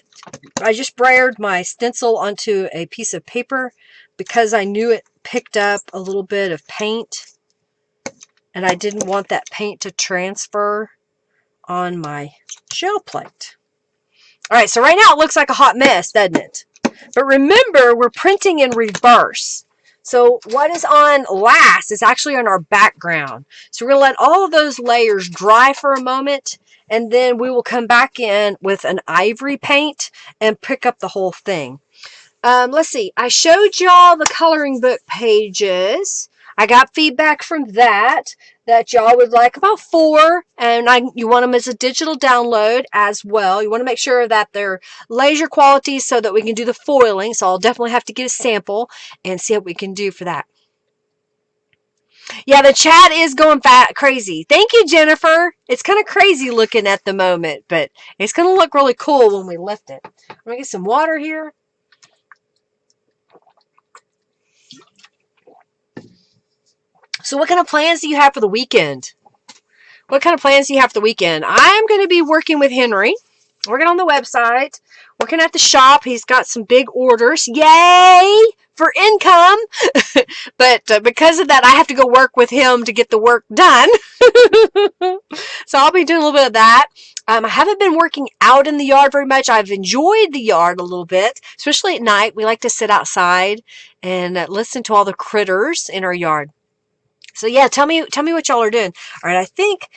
just brayered my stencil onto a piece of paper because I knew it picked up a little bit of paint, and I didn't want that paint to transfer on my gel plate. All right, so right now it looks like a hot mess, doesn't it? But remember, we're printing in reverse. So what is on last is actually on our background. So we're going to let all of those layers dry for a moment, and then we will come back in with an ivory paint and pick up the whole thing. Let's see. I showed y'all the coloring book pages. I got feedback from that y'all would like about 4, and you want them as a digital download as well. You want to make sure that they're laser quality so that we can do the foiling. So I'll definitely have to get a sample and see what we can do for that. Yeah, the chat is going crazy. Thank you, Jennifer. It's kind of crazy looking at the moment, but it's going to look really cool when we lift it. I'm going to get some water here. So what kind of plans do you have for the weekend? What kind of plans do you have for the weekend? I'm going to be working with Henry, working on the website, working at the shop. He's got some big orders. Yay for income. But because of that, I have to go work with him to get the work done. So I'll be doing a little bit of that. I haven't been working out in the yard very much. I've enjoyed the yard a little bit, especially at night. We like to sit outside and listen to all the critters in our yard. So yeah, tell me what y'all are doing. All right, I think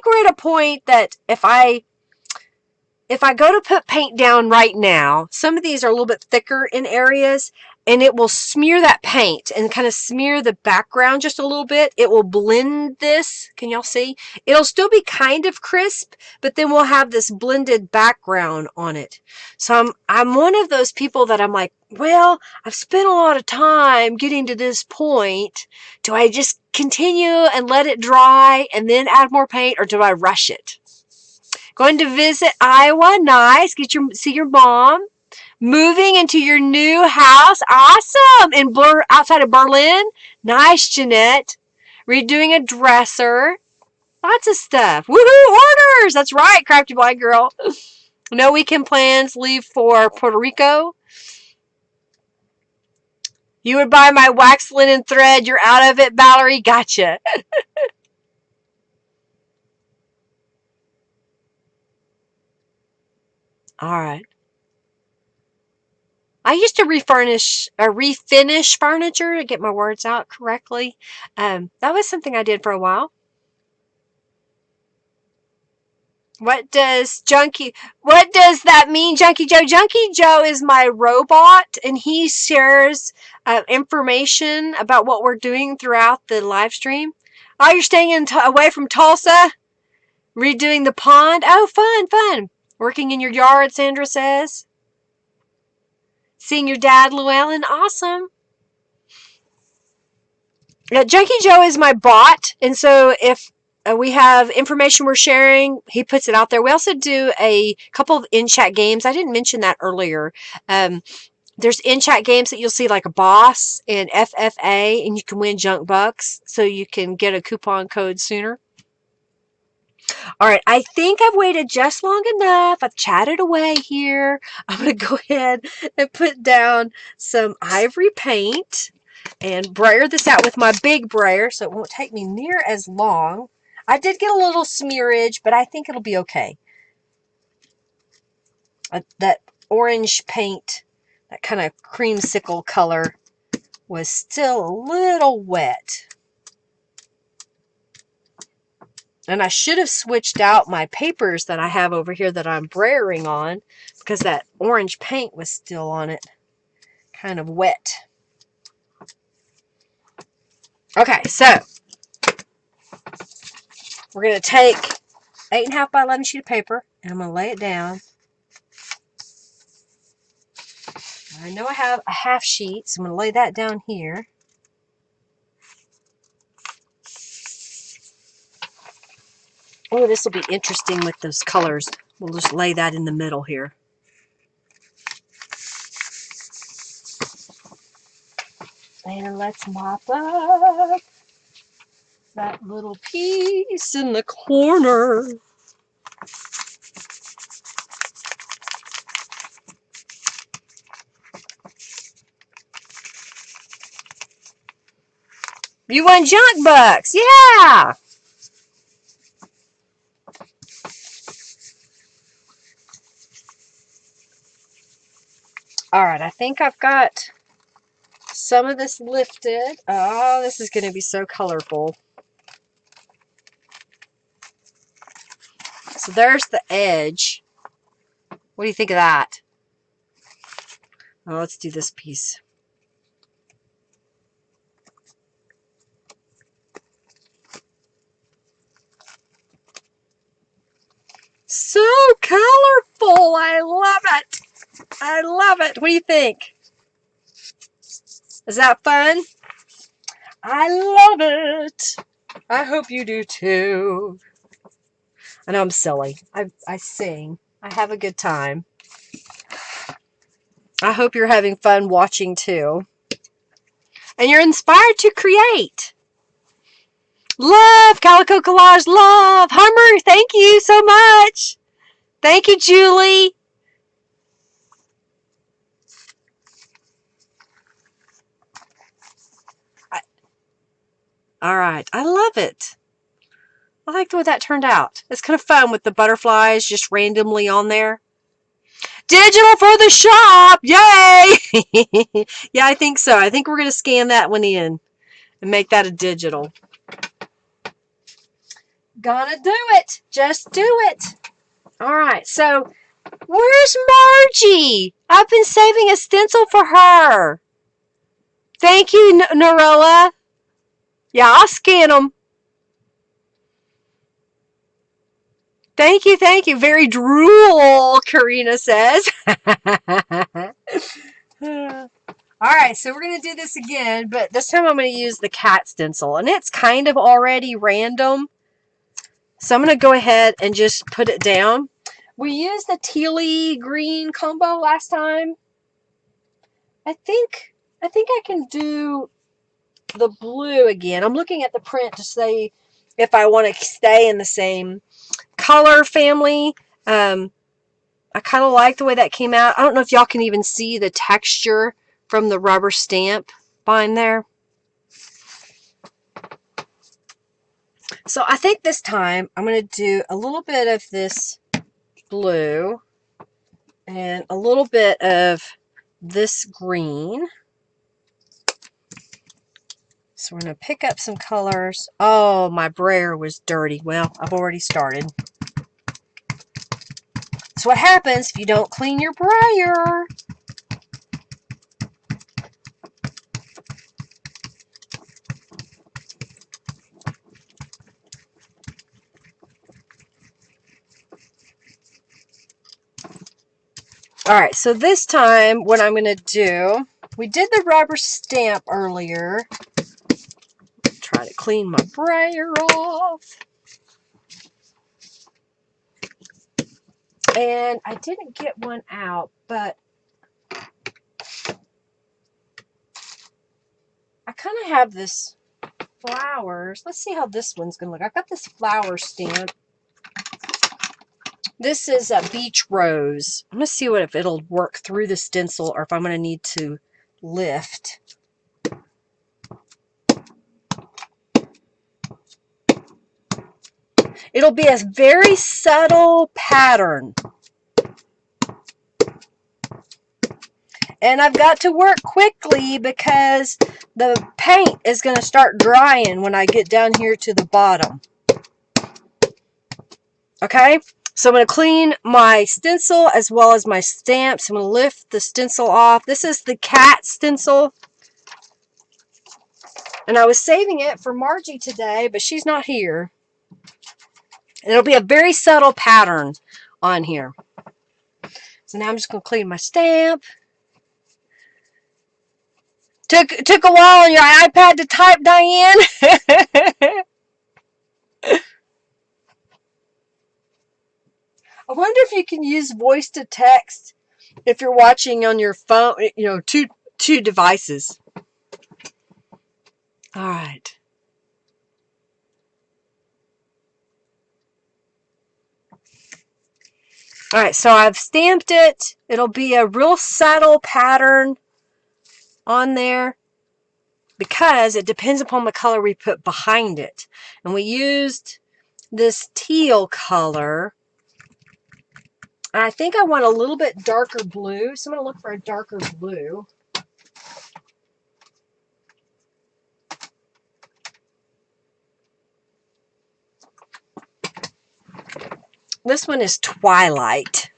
we're at a point that if I go to put paint down right now, some of these are a little bit thicker in areas, and it will smear that paint and kind of smear the background just a little bit. It will blend this. Can y'all see? It'll still be kind of crisp, but then we'll have this blended background on it. So I'm one of those people that I'm like, well, I've spent a lot of time getting to this point. Do I just continue and let it dry and then add more paint, or do I rush it? Going to visit Iowa. Nice. See your mom. Moving into your new house. Awesome. Outside of Berlin. Nice, Jeanette. Redoing a dresser. Lots of stuff. Woohoo! Orders. That's right, Crafty Blind Girl. No weekend plans. Leave for Puerto Rico. You would buy my wax linen thread. You're out of it, Valerie. Gotcha. All right. I used to refinish furniture to get my words out correctly. That was something I did for a while. What does that mean, Junkie Joe? Junkie Joe is my robot, and he shares information about what we're doing throughout the live stream. Oh, you're staying away from Tulsa? Redoing the pond? Oh, fun, fun. Working in your yard, Sandra says. Seeing your dad, Llewellyn. Awesome. Junkie Joe is my bot, and so if we have information we're sharing, he puts it out there. We also do a couple of in-chat games. I didn't mention that earlier. There's in-chat games that you'll see like a boss and FFA, and you can win junk bucks, so you can get a coupon code sooner. All right, I think I've waited just long enough. I've chatted away here. I'm going to go ahead and put down some ivory paint and brayer this out with my big brayer so it won't take me near as long. I did get a little smearage, but I think it'll be okay. That orange paint, that kind of creamsicle color, was still a little wet. And I should have switched out my papers that I have over here that I'm brayering on because that orange paint was still on it, kind of wet. Okay, so we're going to take 8.5 by 11 sheet of paper, and I'm going to lay it down. I know I have a half sheet, so I'm going to lay that down here. Oh, this will be interesting with those colors. We'll just lay that in the middle here. And let's mop up that little piece in the corner. You won junk bucks! Yeah! Alright, I think I've got some of this lifted. Oh, this is going to be so colorful. So there's the edge. What do you think of that? Oh, let's do this piece. So colorful! I love it! I love it! What do you think? Is that fun? I love it! I hope you do too. I know I'm silly. I sing. I have a good time. I hope you're having fun watching too. And you're inspired to create. Love, Calico Collage, love. Hummer, thank you so much. Thank you, Julie. All right, I love it. I like the way that turned out. It's kind of fun with the butterflies just randomly on there. Digital for the shop! Yay! Yeah, I think so. I think we're going to scan that one in and make that a digital. Gonna do it. Just do it. All right, so where's Margie? I've been saving a stencil for her. Thank you, Norella. Yeah, I'll scan them. Thank you, thank you. Very drool, Karina says. All right, so we're going to do this again, but this time I'm going to use the cat stencil, and it's kind of already random. So I'm going to go ahead and just put it down. We used the tealy green combo last time. I think I can do the blue again. I'm looking at the print to see if I want to stay in the same color family. I kind of like the way that came out. I don't know if y'all can even see the texture from the rubber stamp bind there. So I think this time I'm going to do a little bit of this blue and a little bit of this green. So we're going to pick up some colors. Oh, my brayer was dirty. Well, I've already started. That's what happens if you don't clean your brayer. Alright, so this time what I'm going to do, we did the rubber stamp earlier. Try to clean my brayer off. And I didn't get one out, but I kind of have this flowers. Let's see how this one's going to look. I've got this flower stamp. This is a beach rose. I'm going to see if it'll work through the stencil or if I'm going to need to lift. It'll be a very subtle pattern. And I've got to work quickly because the paint is going to start drying when I get down here to the bottom. Okay, so I'm going to clean my stencil as well as my stamps. I'm going to lift the stencil off. This is the cat stencil. And I was saving it for Margie today, but she's not here. It'll be a very subtle pattern on here. So now I'm just going to clean my stamp. Took a while on your iPad to type, Diane. I wonder if you can use voice to text if you're watching on your phone, you know, two devices. All right. All right, so I've stamped it. It'll be a real subtle pattern on there because it depends upon the color we put behind it. And we used this teal color. And I think I want a little bit darker blue, so I'm going to look for a darker blue. This one is Twilight.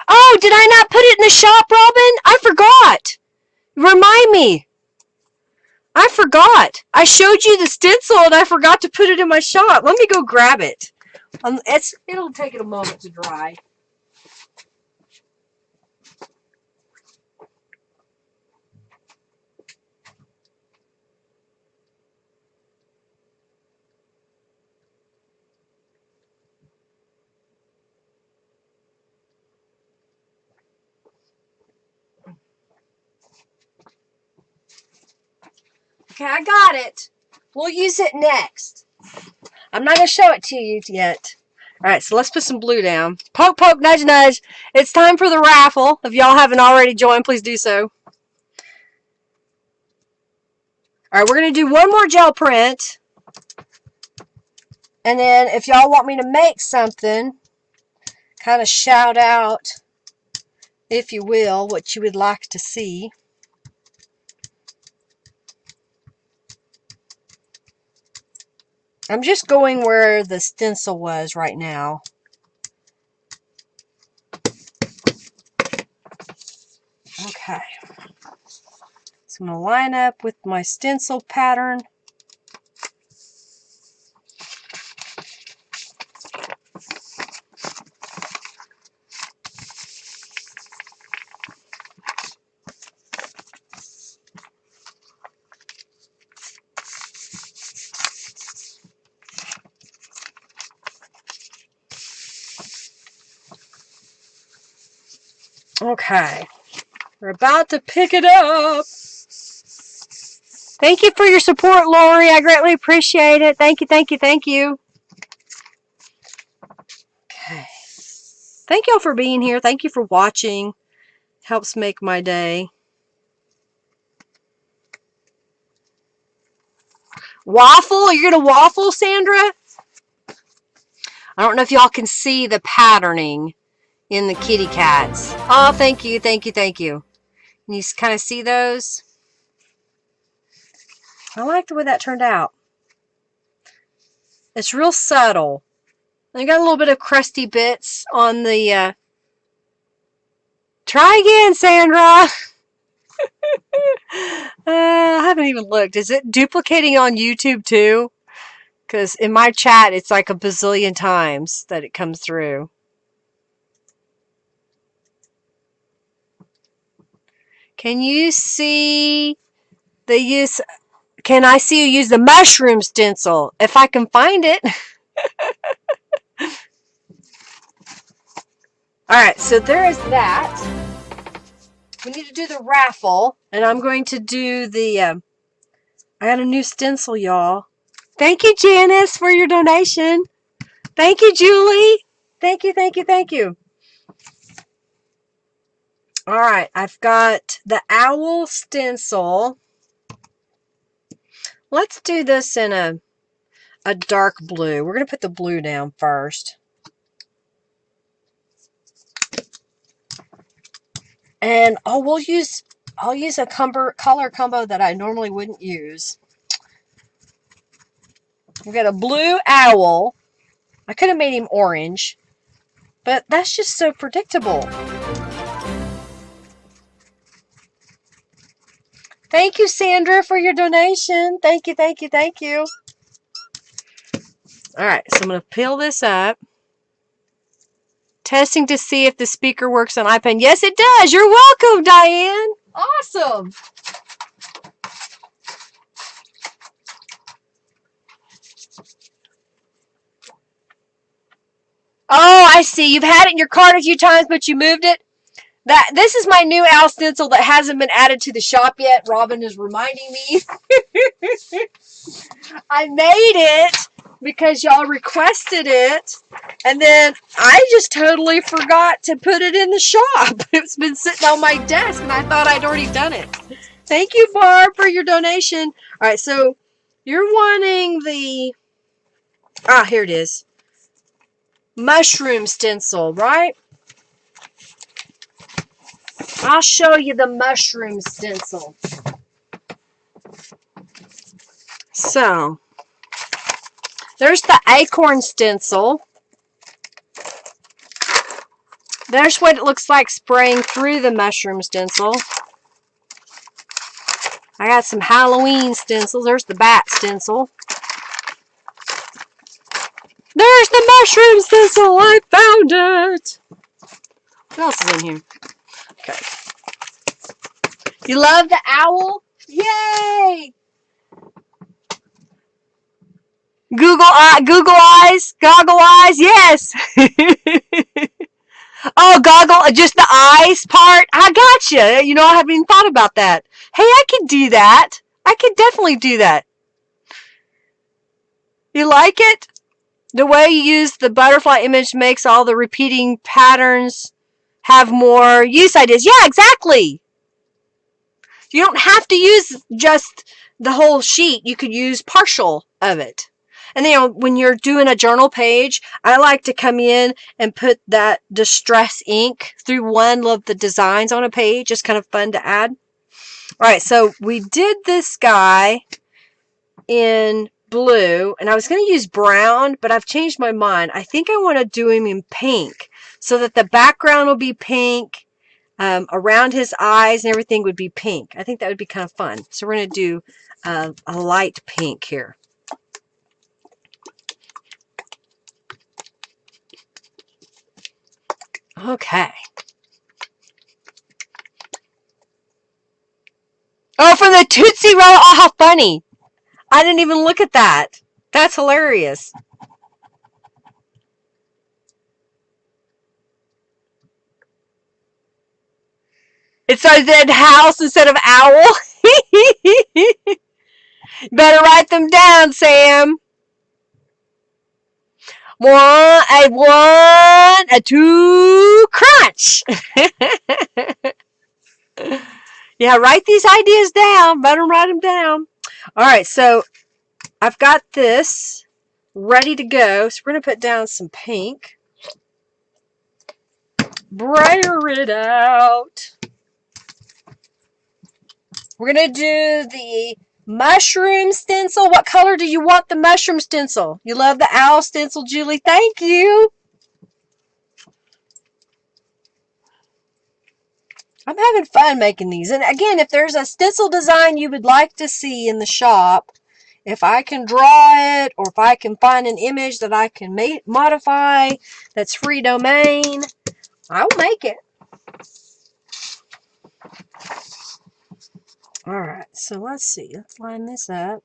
Oh, did I not put it in the shop, Robin? I forgot. Remind me. I forgot. I showed you the stencil and I forgot to put it in my shop. Let me go grab it. It'll take it a moment to dry. Okay, I got it. We'll use it next. I'm not going to show it to you yet. All right, so let's put some blue down. Poke, poke, nudge, nudge. It's time for the raffle. If y'all haven't already joined, please do so. All right, we're going to do one more gel print. And then if y'all want me to make something, kind of shout out, if you will, what you would like to see. I'm just going where the stencil was right now. Okay. So I'm going to line up with my stencil pattern. Okay. We're about to pick it up. Thank you for your support, Lori. I greatly appreciate it. Thank you, thank you, thank you. Okay. Thank y'all for being here. Thank you for watching. Helps make my day. Waffle? You're going to waffle, Sandra? I don't know if y'all can see the patterning in the kitty cats. Oh, thank you, thank you, thank you. Can you kind of see those? I like the way that turned out. It's real subtle. I got a little bit of crusty bits on the, try again, Sandra. I haven't even looked. Is it duplicating on YouTube too? Because in my chat, it's like a bazillion times that it comes through. Can you see the use? Can I see you use the mushroom stencil? If I can find it. Alright, so there is that. We need to do the raffle. And I'm going to do the... I got a new stencil, y'all. Thank you, Janice, for your donation. Thank you, Julie. Thank you, thank you, thank you. Alright, I've got the owl stencil. Let's do this in a dark blue. We're going to put the blue down first. And I'll use a color combo that I normally wouldn't use. We've got a blue owl. I could have made him orange, but that's just so predictable. Thank you, Sandra, for your donation. Thank you, thank you, thank you. All right, so I'm going to peel this up. Testing to see if the speaker works on iPad. Yes, it does. You're welcome, Diane. Awesome. Oh, I see. You've had it in your cart a few times, but you moved it. This is my new owl stencil that hasn't been added to the shop yet. Robin is reminding me. I made it because y'all requested it, and then I just totally forgot to put it in the shop. It's been sitting on my desk, and I thought I'd already done it. Thank you, Barb, for your donation. All right, so you're wanting the... here it is. Mushroom stencil, right? I'll show you the mushroom stencil. So, there's the acorn stencil. There's what it looks like spraying through the mushroom stencil. I got some Halloween stencils. There's the bat stencil. There's the mushroom stencil. I found it. What else is in here? Okay. You love the owl? Yay! Google eyes, goggle eyes, yes. Oh, goggle, just the eyes part. I gotcha. You know, I haven't even thought about that. Hey, I could do that. I could definitely do that. You like it? The way you use the butterfly image makes all the repeating patterns have more use ideas. Yeah, exactly. You don't have to use just the whole sheet. You could use partial of it. And, you know, when you're doing a journal page, I like to come in and put that distress ink through one of the designs on a page. It's kind of fun to add. All right, so we did this guy in blue, and I was going to use brown, but I've changed my mind. I think I want to do him in pink so that the background will be pink. Around his eyes and everything would be pink. I think that would be kind of fun. So we're going to do a light pink here. Okay. Oh, from the Tootsie Roll. Oh, how funny. I didn't even look at that. That's hilarious. It says that house instead of owl. Better write them down, Sam. A two, crunch. Yeah, write these ideas down. Better write them down. All right, so I've got this ready to go. So we're going to put down some pink. Brayer it out. We're going to do the mushroom stencil. What color do you want the mushroom stencil? You love the owl stencil, Julie? Thank you. I'm having fun making these. And again, if there's a stencil design you would like to see in the shop, if I can draw it or if I can find an image that I can modify that's free domain, I'll make it. All right, so let's see. Let's line this up.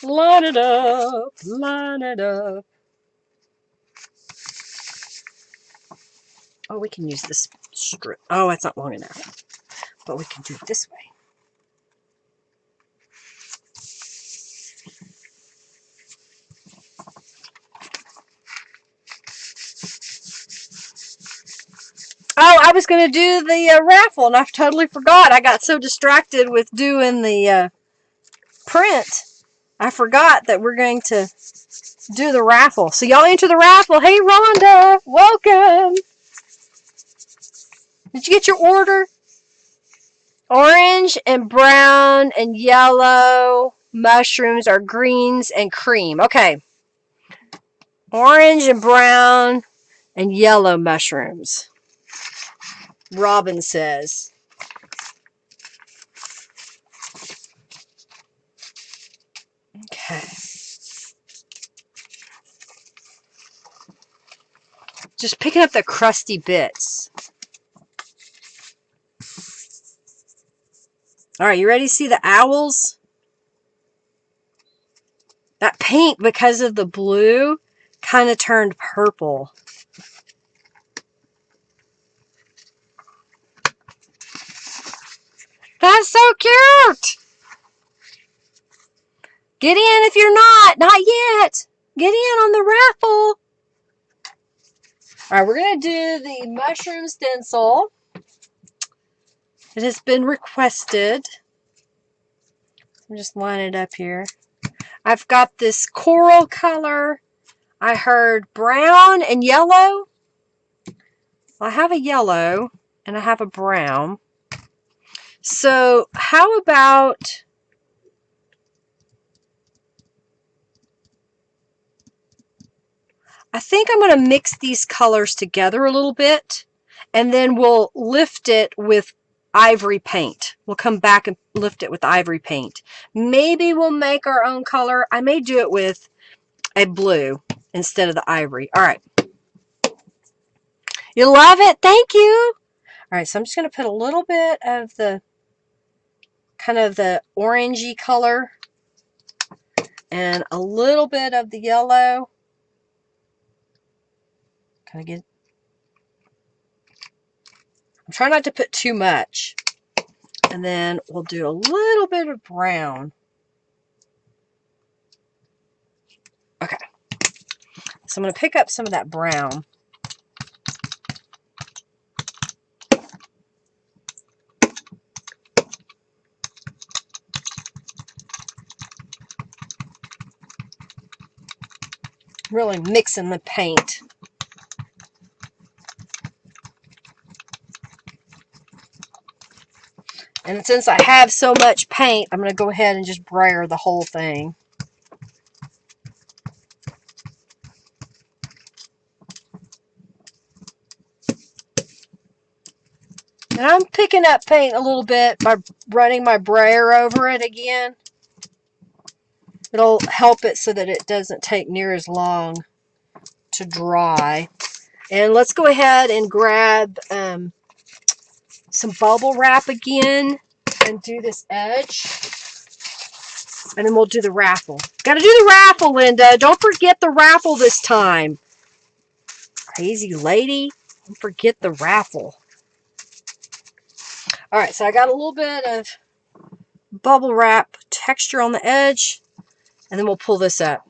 Line it up. Line it up. Oh, we can use this strip. Oh, it's not long enough. But we can do it this way. Oh, I was going to do the raffle, and I totally forgot. I got so distracted with doing the print. I forgot that we're going to do the raffle. So y'all enter the raffle. Hey, Rhonda, welcome. Did you get your order? Orange and brown and yellow mushrooms are greens and cream. Okay. Orange and brown and yellow mushrooms. Robin says. Okay. Just picking up the crusty bits. All right, you ready to see the owls? That paint, because of the blue, kind of turned purple. That's so cute! Get in if you're not. Not yet. Get in on the raffle. All right, we're going to do the mushroom stencil. It has been requested. I'm just lining it up here. I've got this coral color. I heard brown and yellow. I have a yellow and I have a brown. So how about... I think I'm going to mix these colors together a little bit, and then we'll lift it with ivory paint. We'll come back and lift it with ivory paint. Maybe we'll make our own color. I may do it with a blue instead of the ivory. All right. You love it? Thank you. All right, so I'm just going to put a little bit of the kind of the orangey color and a little bit of the yellow. Kind of get... I'm trying not to put too much. And then we'll do a little bit of brown. Okay. So I'm going to pick up some of that brown. Really mixing the paint. And since I have so much paint, I'm going to go ahead and just brayer the whole thing. And I'm picking up paint a little bit by running my brayer over it again. It'll help it so that it doesn't take near as long to dry. And let's go ahead and grab some bubble wrap again and do this edge. And then we'll do the raffle. Got to do the raffle, Linda. Don't forget the raffle this time. Crazy lady. Don't forget the raffle. All right, so I got a little bit of bubble wrap texture on the edge. And then we'll pull this up.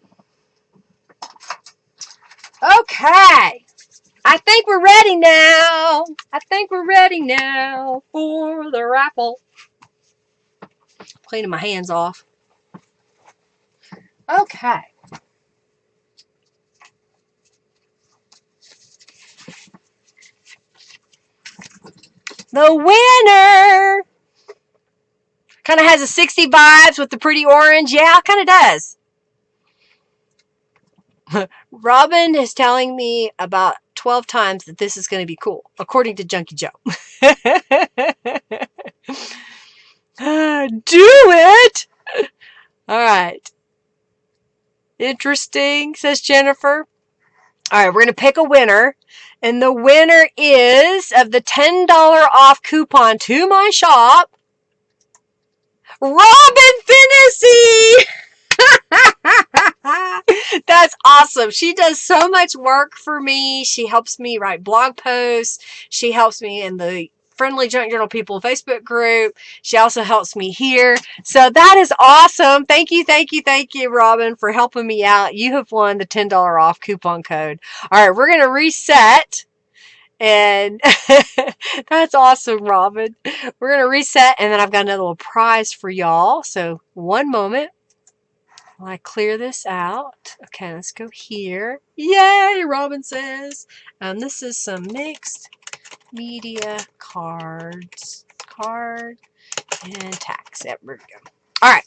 Okay. I think we're ready now. I think we're ready now for the raffle. Cleaning my hands off. Okay. The winner kind of has a 60 vibes with the pretty orange. Yeah, it kind of does. Robin is telling me about 12 times that this is going to be cool, according to Junkie Joe. Do it! All right. Interesting, says Jennifer. All right, we're going to pick a winner. And the winner is, of the $10 off coupon to my shop, Robin Finnessy! That's awesome. She does so much work for me. She helps me write blog posts. She helps me in the Friendly Junk Journal People Facebook group. She also helps me here. So that is awesome. Thank you, Robin, for helping me out. You have won the $10 off coupon code. All right, we're going to reset. And that's awesome, Robin. We're going to reset, and then I've got another little prize for y'all. So one moment while I clear this out. Okay, let's go here. Yay, Robin says. This is some mixed media cards. Card and tax. There we go. All right.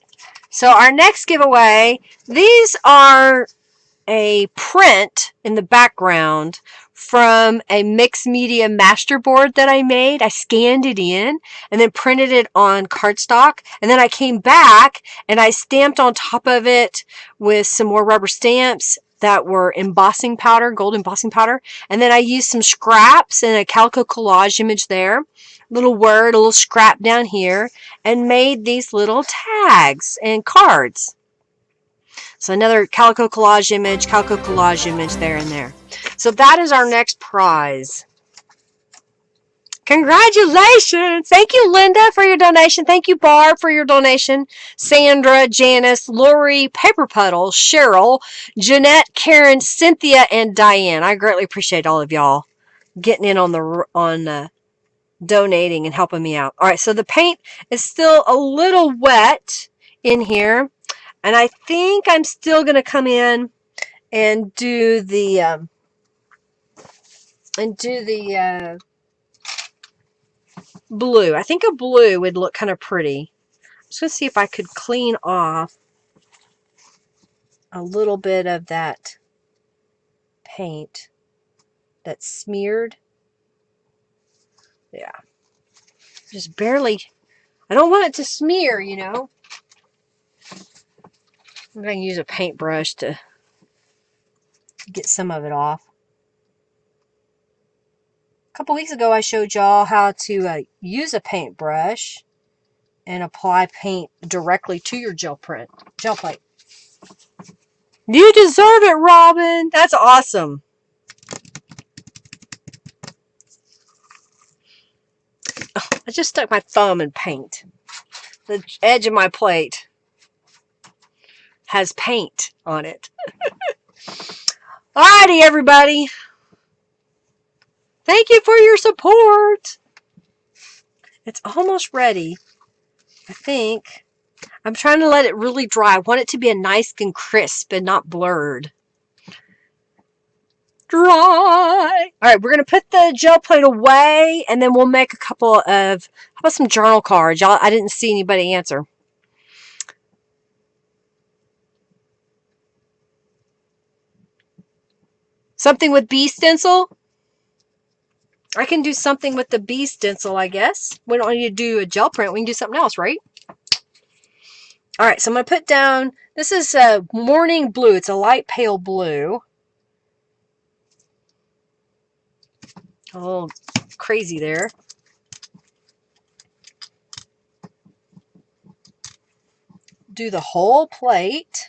So our next giveaway, these are a print in the background from a mixed media masterboard that I made. I scanned it in and then printed it on cardstock. And then I came back and I stamped on top of it with some more rubber stamps that were embossing powder, gold embossing powder. And then I used some scraps and a calico collage image there, little word, a little scrap down here, and made these little tags and cards. So another calico collage image there and there. So that is our next prize. Congratulations! Thank you, Linda, for your donation. Thank you, Barb, for your donation. Sandra, Janice, Lori, Paper Puddle, Cheryl, Jeanette, Karen, Cynthia, and Diane. I greatly appreciate all of y'all getting in on donating and helping me out. All right, so the paint is still a little wet in here. And I think I'm still going to come in and do the blue. I think a blue would look kind of pretty. I'm just going to see if I could clean off a little bit of that paint that's smeared. Yeah. Just barely. I don't want it to smear, you know. I'm going to use a paintbrush to get some of it off. A couple weeks ago, I showed y'all how to use a paintbrush and apply paint directly to your gel plate. You deserve it, Robin. That's awesome. Oh, I just stuck my thumb in paint. The edge of my plate has paint on it. Alrighty, everybody. Thank you for your support. It's almost ready, I think. I'm trying to let it really dry. I want it to be a nice and crisp and not blurred. Dry. Alright, we're going to put the gel plate away, and then we'll make a couple of, how about some journal cards? Y'all, I didn't see anybody answer. Something with bee stencil? I can do something with the bee stencil, I guess. We don't need to do a gel print. We can do something else, right? All right, so I'm going to put down, this is a morning blue. It's a light pale blue. A little crazy there. Do the whole plate.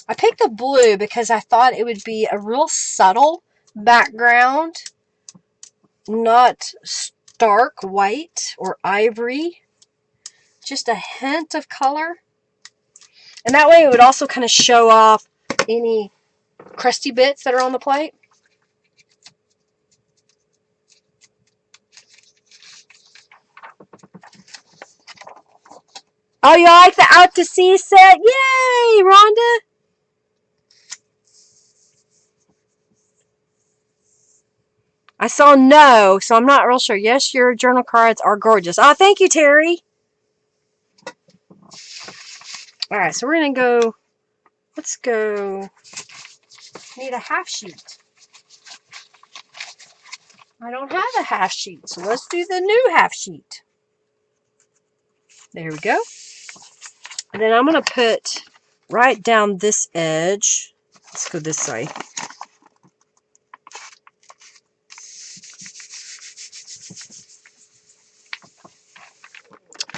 I picked the blue because I thought it would be a real subtle background, not stark white or ivory, just a hint of color. And that way it would also kind of show off any crusty bits that are on the plate. Oh, you like the Out to Sea set? Yay, Rhonda! I saw no, so I'm not real sure. Yes, your journal cards are gorgeous. Oh, thank you, Terry. All right, so we're going to go, let's go, need a half sheet. I don't have a half sheet, so let's do the new half sheet. There we go. And then I'm going to put right down this edge. Let's go this way.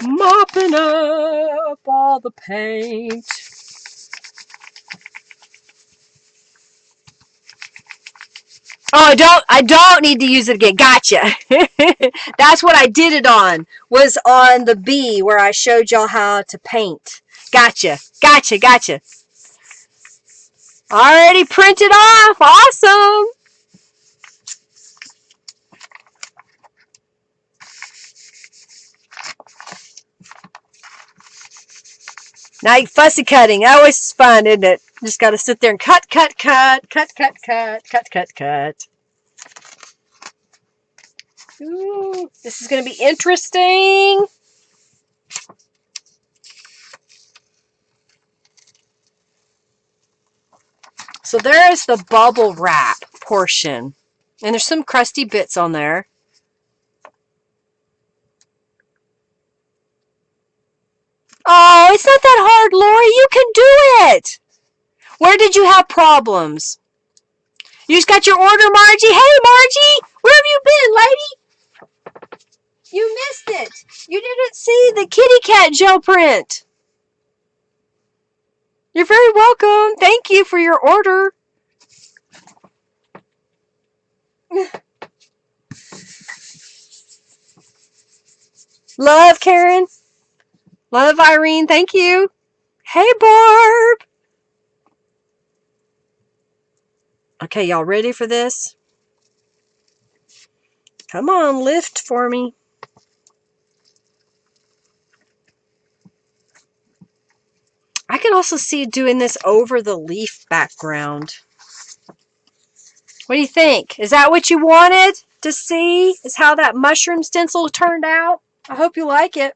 Mopping up all the paint. Oh, I don't need to use it again. Gotcha. That's what I did it on, was on the B where I showed y'all how to paint. Gotcha. Already printed off. Awesome. Now fussy cutting. Always fun, isn't it? Just got to sit there and cut. Ooh, this is going to be interesting. So there is the bubble wrap portion. And there's some crusty bits on there. Oh, it's not that hard, Lori. You can do it. Where did you have problems? You just got your order, Margie? Hey, Margie, where have you been, lady? You missed it. You didn't see the kitty cat gel print. You're very welcome. Thank you for your order. Love, Karen. Love, Irene. Thank you. Hey, Barb. Okay, y'all ready for this? Come on, lift for me. I can also see doing this over the leaf background. What do you think? Is that what you wanted to see? Is how that mushroom stencil turned out? I hope you like it.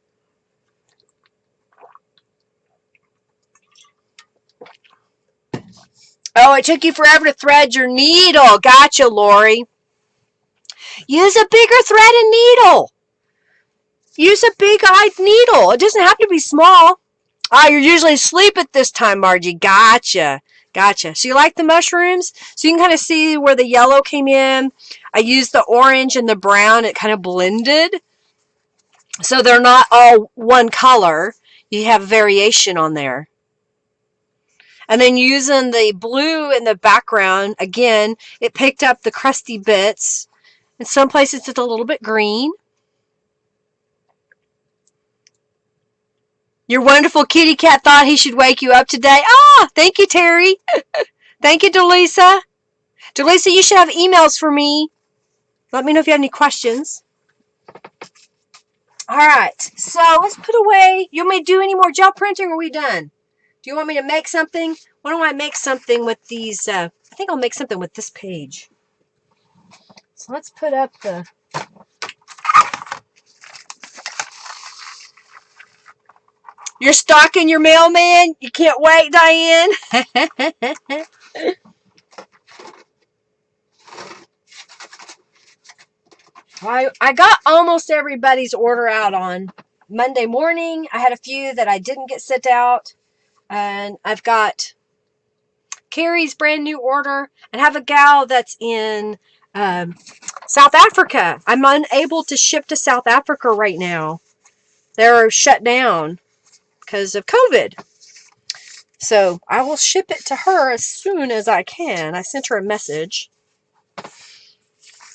Oh, it took you forever to thread your needle. Gotcha, Lori. Use a bigger thread and needle. Use a big-eyed needle. It doesn't have to be small. Ah, you're usually asleep at this time, Margie. Gotcha. So you like the mushrooms? So you can kind of see where the yellow came in. I used the orange and the brown. It kind of blended. So they're not all one color. You have variation on there. And then using the blue in the background, again, it picked up the crusty bits. In some places it's a little bit green. Your wonderful kitty cat thought he should wake you up today. Ah, thank you, Terry. Thank you, Delisa. Delisa, you should have emails for me. Let me know if you have any questions. All right, so let's put away. You want me to do any more gel printing, or are we done? Do you want me to make something? Why don't I make something with these? I think I'll make something with this page. So let's put up the... You're stalking your mailman? You can't wait, Diane? I got almost everybody's order out on Monday morning. I had a few that I didn't get sent out. And I've got Carrie's brand new order. And have a gal that's in South Africa. I'm unable to ship to South Africa right now. They're shut down because of COVID. So I will ship it to her as soon as I can. I sent her a message.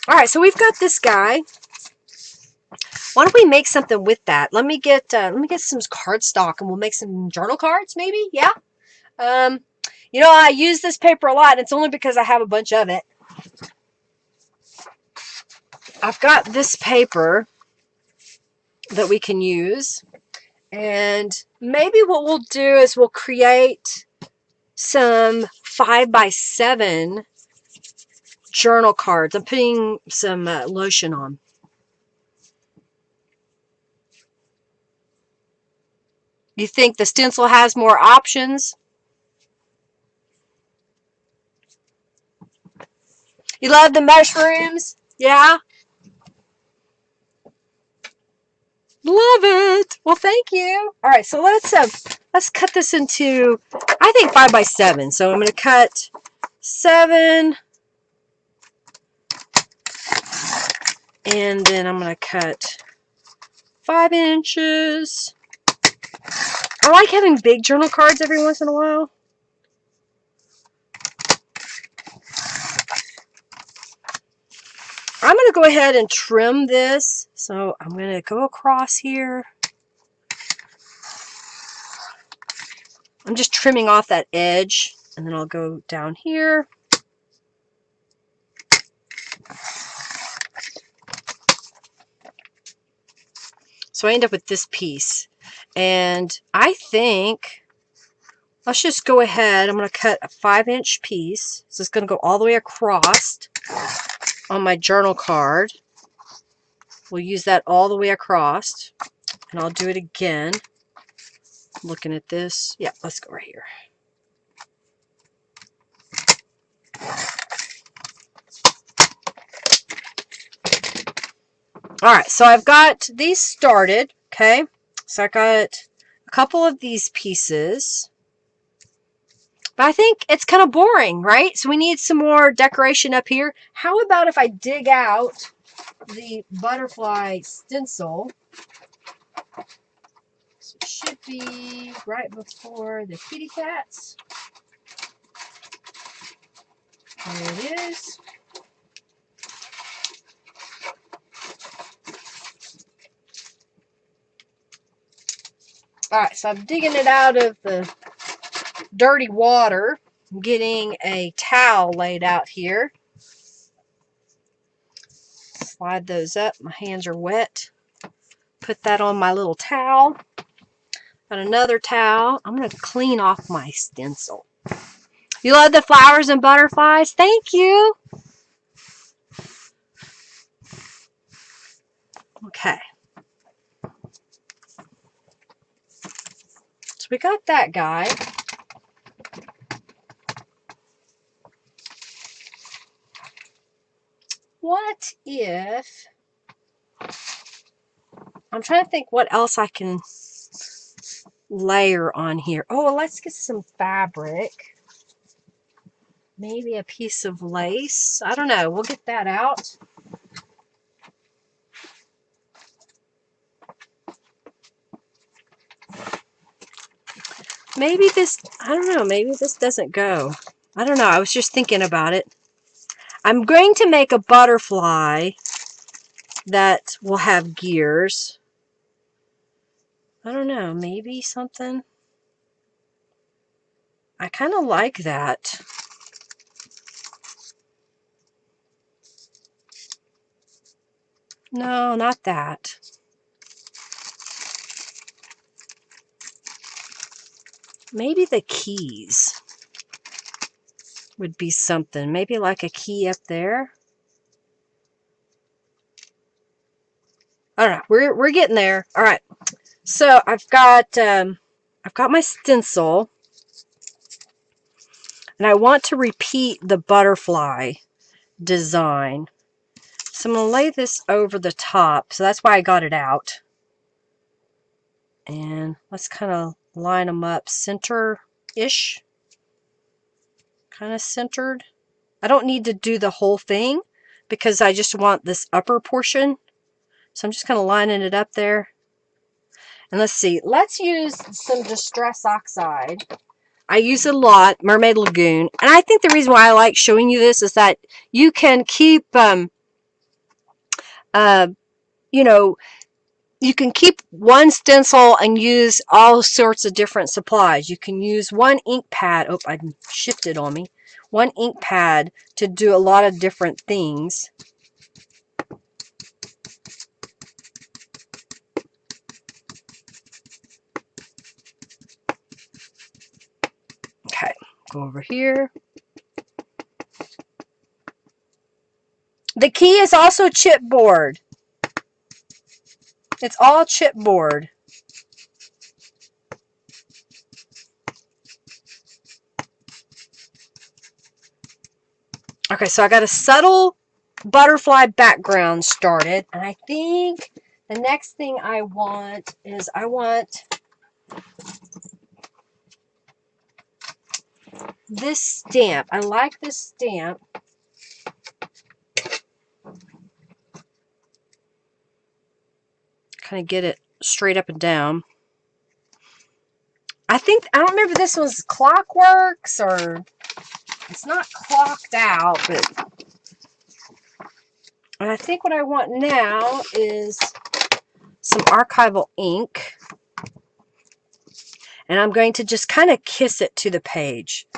All right, so we've got this guy. Why don't we make something with that? Let me get some cardstock and we'll make some journal cards, maybe. Yeah. You know, I use this paper a lot. And it's only because I have a bunch of it. I've got this paper that we can use, And maybe what we'll do is we'll create some 5x7 journal cards. I'm putting some lotion on. You think the stencil has more options? You love the mushrooms? Yeah? Love it. Well, thank you. All right, so let's cut this into, I think 5x7. So I'm going to cut 7, and then I'm going to cut 5 inches. I like having big journal cards every once in a while. I'm going to go ahead and trim this. So I'm going to go across here. I'm just trimming off that edge, and then I'll go down here. So I end up with this piece. And I think, let's just go ahead. I'm going to cut a 5-inch piece. So it's going to go all the way across on my journal card. We'll use that all the way across. And I'll do it again. Looking at this. Yeah, let's go right here. Alright, so I've got these started. Okay, so I got a couple of these pieces. But I think it's kind of boring, right? So we need some more decoration up here. How about if I dig out the butterfly stencil? So it should be right before the kitty cats. There it is. Alright, so I'm digging it out of the dirty water. I'm getting a towel laid out here. Slide those up. My hands are wet. Put that on my little towel. Got another towel. I'm going to clean off my stencil. You love the flowers and butterflies? Thank you. Okay. So we got that guy. What if... I'm trying to think what else I can layer on here. Oh, well, let's get some fabric. Maybe a piece of lace. I don't know. We'll get that out. Maybe this, I don't know, maybe this doesn't go. I don't know. I was just thinking about it. I'm going to make a butterfly that will have gears. I don't know. Maybe something. I kind of like that. No, not that. Maybe the keys would be something. Maybe like a key up there. I don't know. We're getting there. All right. So I've got my stencil, and I want to repeat the butterfly design. So I'm going to lay this over the top. So that's why I got it out. And let's kind of line them up center-ish. Kind of centered. I don't need to do the whole thing because I just want this upper portion. So I'm just kind of lining it up there. And let's see. Let's use some Distress Oxide. I use it a lot, Mermaid Lagoon. And I think the reason why I like showing you this is that you can keep, you know, you can keep one stencil and use all sorts of different supplies. You can use one ink pad. Oh, I shifted on me. One ink pad to do a lot of different things. Go over here. The key is also chipboard. It's all chipboard. Okay, so I got a subtle butterfly background started. And I think the next thing I want is I want this stamp. I like this stamp. Kind of get it straight up and down. I don't remember if this was Clockworks or it's not clocked out, but and I think what I want now is some archival ink. And I'm going to just kind of kiss it to the page.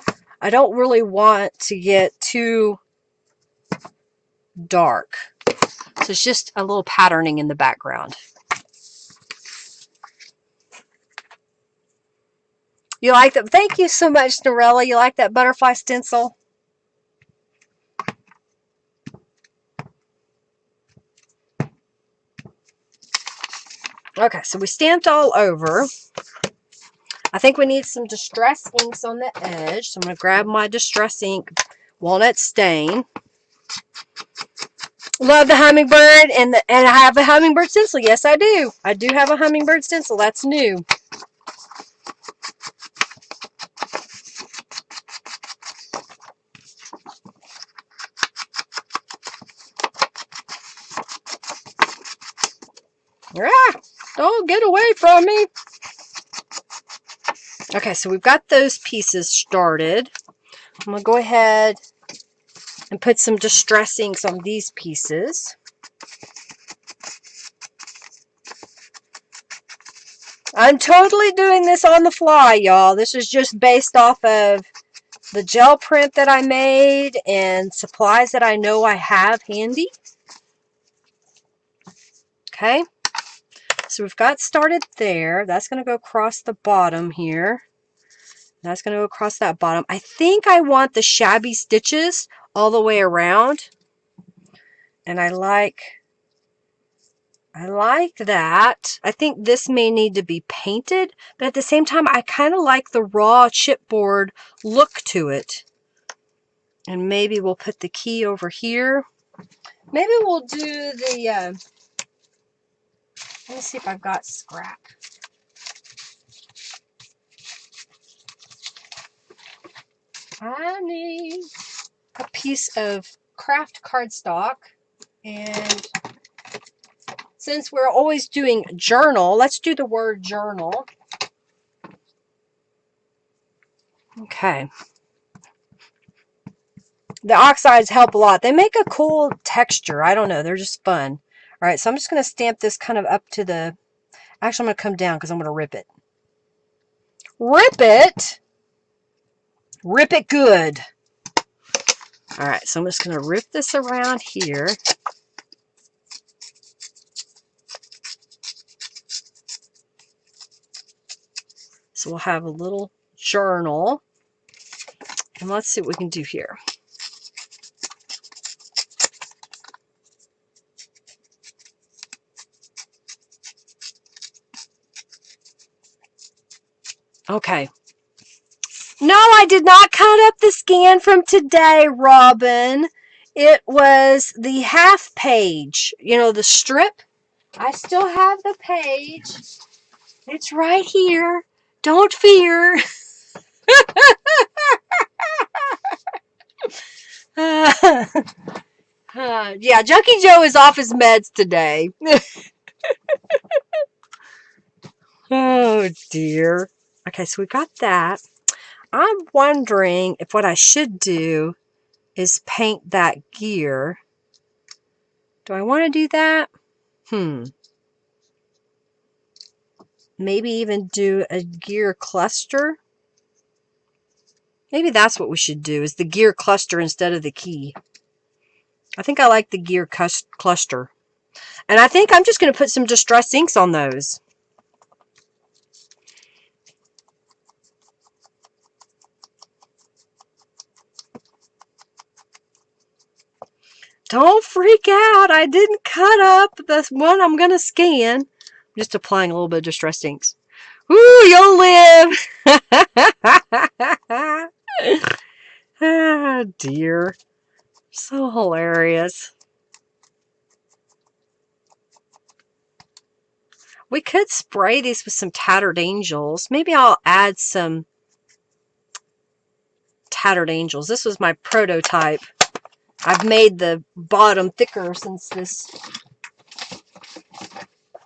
I don't really want to get too dark. So it's just a little patterning in the background. You like that? Thank you so much, Norella. You like that butterfly stencil? Okay, so we stamped all over. I think we need some distress inks on the edge. So I'm going to grab my distress ink walnut stain. Love the hummingbird, and I have a hummingbird stencil. Yes, I do. I do have a hummingbird stencil. That's new. Ah, don't get away from me. Okay, so we've got those pieces started. I'm going to go ahead and put some distress inks on these pieces. I'm totally doing this on the fly, y'all. This is just based off of the gel print that I made and supplies that I know I have handy. Okay, so we've got started there. That's going to go across the bottom here. That's going to go across that bottom. I think I want the shabby stitches all the way around. And I like that. I think this may need to be painted, but at the same time, I kind of like the raw chipboard look to it. And maybe we'll put the key over here. Maybe we'll do the, let me see if I've got scrap. I need a piece of craft cardstock, and since we're always doing journal, let's do the word journal. Okay. The oxides help a lot. They make a cool texture. I don't know. They're just fun. All right, so I'm just going to stamp this kind of up to the... Actually, I'm going to come down because I'm going to rip it. Rip it? Rip it good. All right, so I'm just going to rip this around here. So we'll have a little journal. And let's see what we can do here. Okay. No, I did not cut up the scan from today, Robin. It was the half page. You know, the strip. I still have the page. It's right here. Don't fear. Yeah, Junkie Joe is off his meds today. Oh, dear. Okay, so we got that. I'm wondering if what I should do is paint that gear. Do I want to do that? Maybe even do a gear cluster. Maybe that's what we should do, is the gear cluster instead of the key. I think I like the gear cluster. And I think I'm just going to put some distress inks on those. Don't freak out. I didn't cut up the one I'm going to scan. I'm just applying a little bit of Distress Inks. Woo, you'll live. Ah, dear. So hilarious. We could spray these with some Tattered Angels. Maybe I'll add some Tattered Angels. This was my prototype. I've made the bottom thicker since this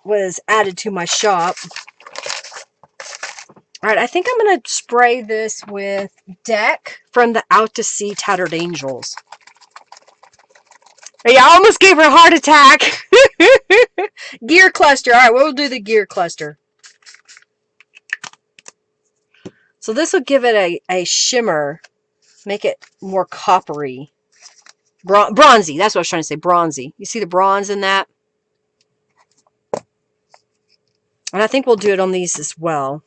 was added to my shop. Alright, I think I'm going to spray this with Deck from the Out to Sea Tattered Angels. Yeah, I almost gave her a heart attack. Gear cluster. Alright, we'll do the gear cluster. So this will give it a shimmer. Make it more coppery. Bronzy. That's what I was trying to say. Bronzy. You see the bronze in that? And I think we'll do it on these as well.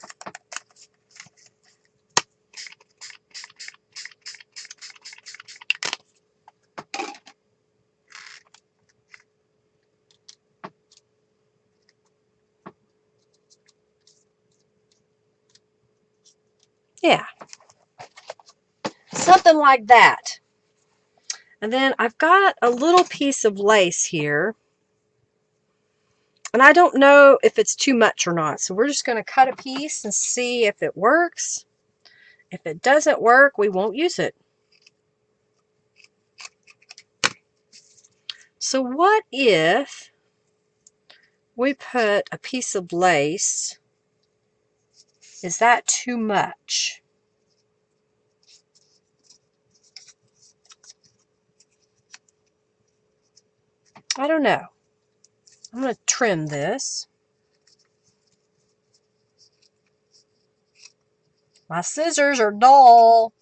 Yeah. Something like that. And then I've got a little piece of lace here. And I don't know if it's too much or not. So we're just going to cut a piece and see if it works. If it doesn't work, we won't use it. So what if we put a piece of lace? Is that too much? I don't know. I'm going to trim this. My scissors are dull.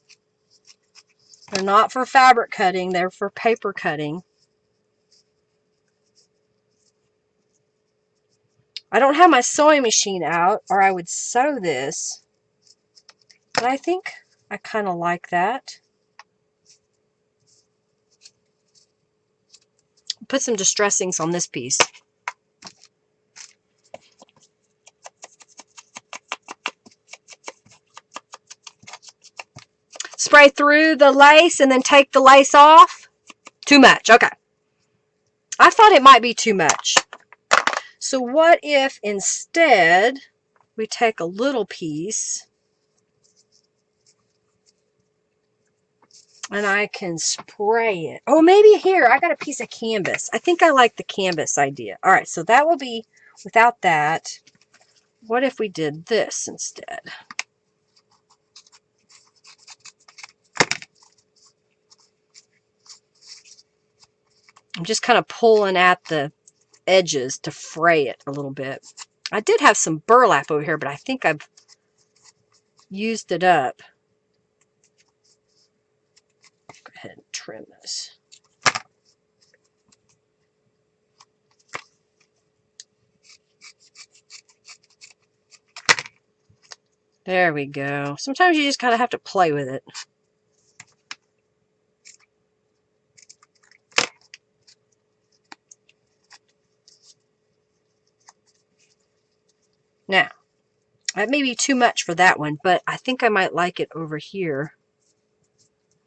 They're not for fabric cutting. They're for paper cutting. I don't have my sewing machine out, or I would sew this. But I think I kind of like that. Put some Distress Inks on this piece. Spray through the lace and then take the lace off. Too much. Okay. I thought it might be too much. So what if instead we take a little piece and I can spray it. Oh, maybe here. I got a piece of canvas. I think I like the canvas idea. All right, so that will be without that. What if we did this instead? I'm just kind of pulling at the edges to fray it a little bit. I did have some burlap over here, but I think I've used it up. Go ahead and trim this. There we go. Sometimes you just kind of have to play with it. Now, that may be too much for that one, but I think I might like it over here.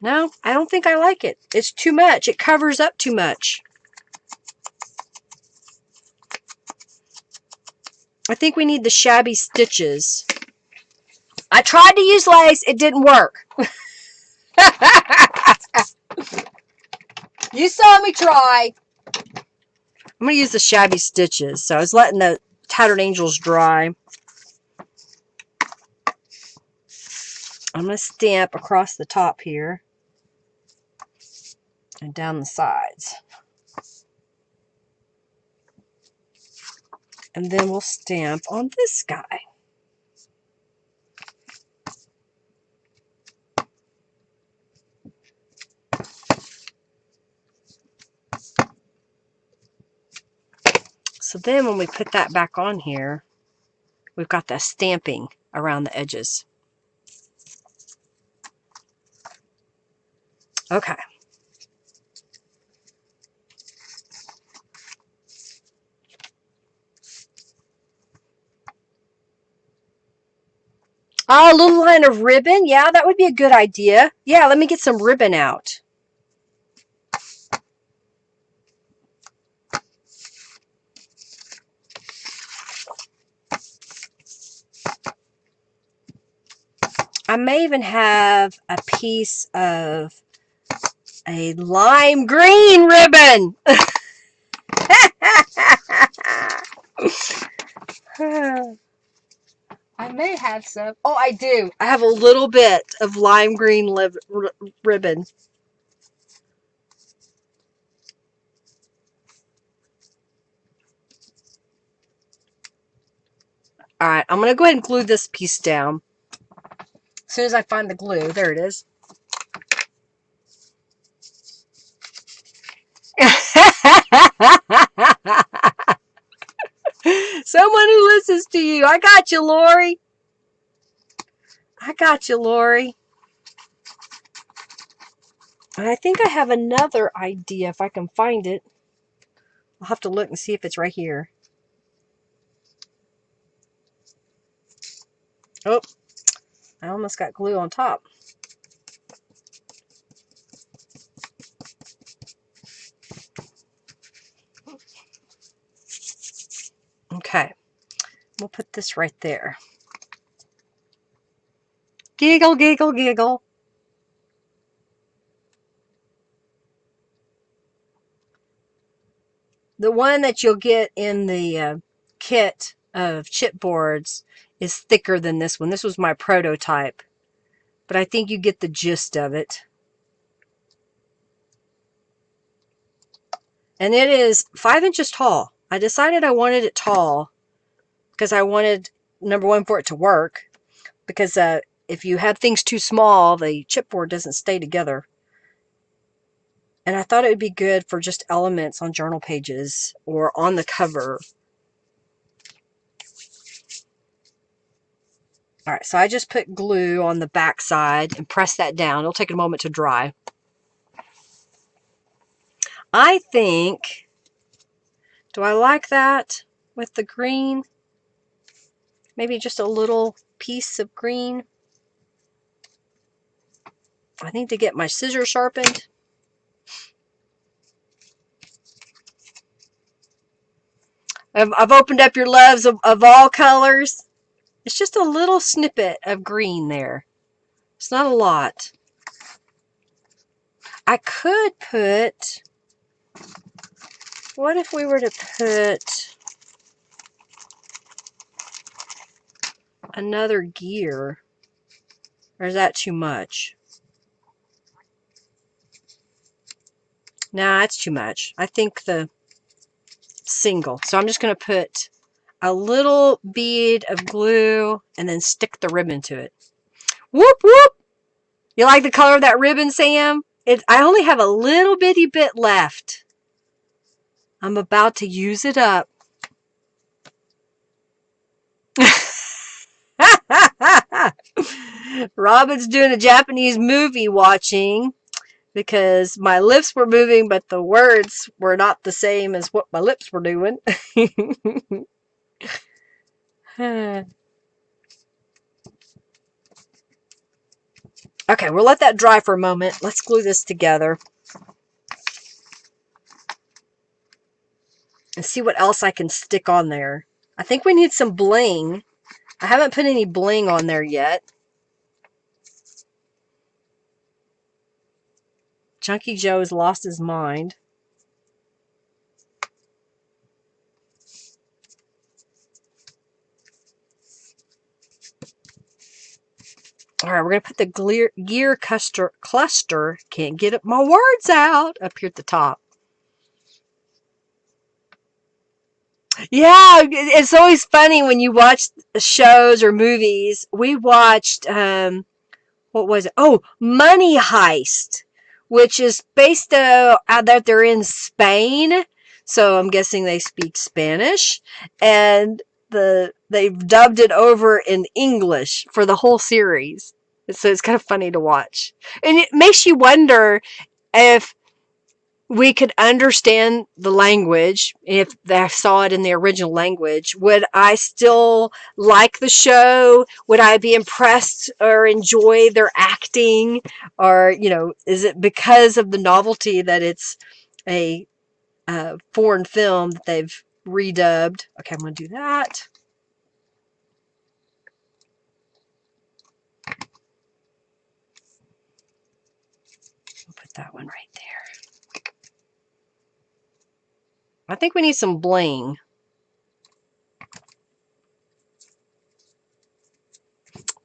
No, I don't think I like it. It's too much. It covers up too much. I think we need the shabby stitches. I tried to use lace. It didn't work. You saw me try. I'm going to use the shabby stitches. So I was letting the Tattered Angels dry. I'm going to stamp across the top here and down the sides. And then we'll stamp on this guy. So then when we put that back on here, we've got the stamping around the edges. Okay. Oh, a little line of ribbon. Yeah, that would be a good idea. Yeah, let me get some ribbon out. I may even have a piece of a lime green ribbon. I may have some. Oh, I do. I have a little bit of lime green ribbon. All right, I'm going to go ahead and glue this piece down. As soon as I find the glue, there it is. Someone who listens to you. I got you, Lori. I got you, Lori. And I think I have another idea if I can find it. I'll have to look and see if it's right here. Oh, I almost got glue on top. Okay, we'll put this right there. Giggle, giggle, giggle. The one that you'll get in the kit of chipboards is thicker than this one. This was my prototype, but I think you get the gist of it. And it is 5 inches tall. I decided I wanted it tall because I wanted, number one, for it to work. Because if you have things too small, the chipboard doesn't stay together. And I thought it would be good for just elements on journal pages or on the cover. All right, so I just put glue on the back side and press that down. It'll take a moment to dry. I think, do I like that with the green? Maybe just a little piece of green. I need to get my scissors sharpened. I've opened up your loves of all colors. It's just a little snippet of green there. It's not a lot. I could put, what if we were to put another gear? Or is that too much? Nah, that's too much. I think the single. So I'm just going to put a little bead of glue and then stick the ribbon to it. Whoop, whoop! You like the color of that ribbon, Sam? I only have a little bitty bit left. I'm about to use it up. Robin's doing a Japanese movie watching because my lips were moving, but the words were not the same as what my lips were doing. Okay, we'll let that dry for a moment. Let's glue this together and see what else I can stick on there. I think we need some bling. I haven't put any bling on there yet. Chunky Joe has lost his mind. All right, we're going to put the gear cluster, can't get my words out, up here at the top. Yeah, it's always funny when you watch shows or movies. We watched, what was it? Oh, Money Heist, which is based out that they're in Spain. So I'm guessing they speak Spanish. And they've dubbed it over in English for the whole series. So it's kind of funny to watch. And it makes you wonder if we could understand the language if I saw it in the original language, would I still like the show? Would I be impressed or enjoy their acting? Or, is it because of the novelty that it's a foreign film that they've redubbed? Okay, I'm going to do that. I'll put that one right there. I think we need some bling.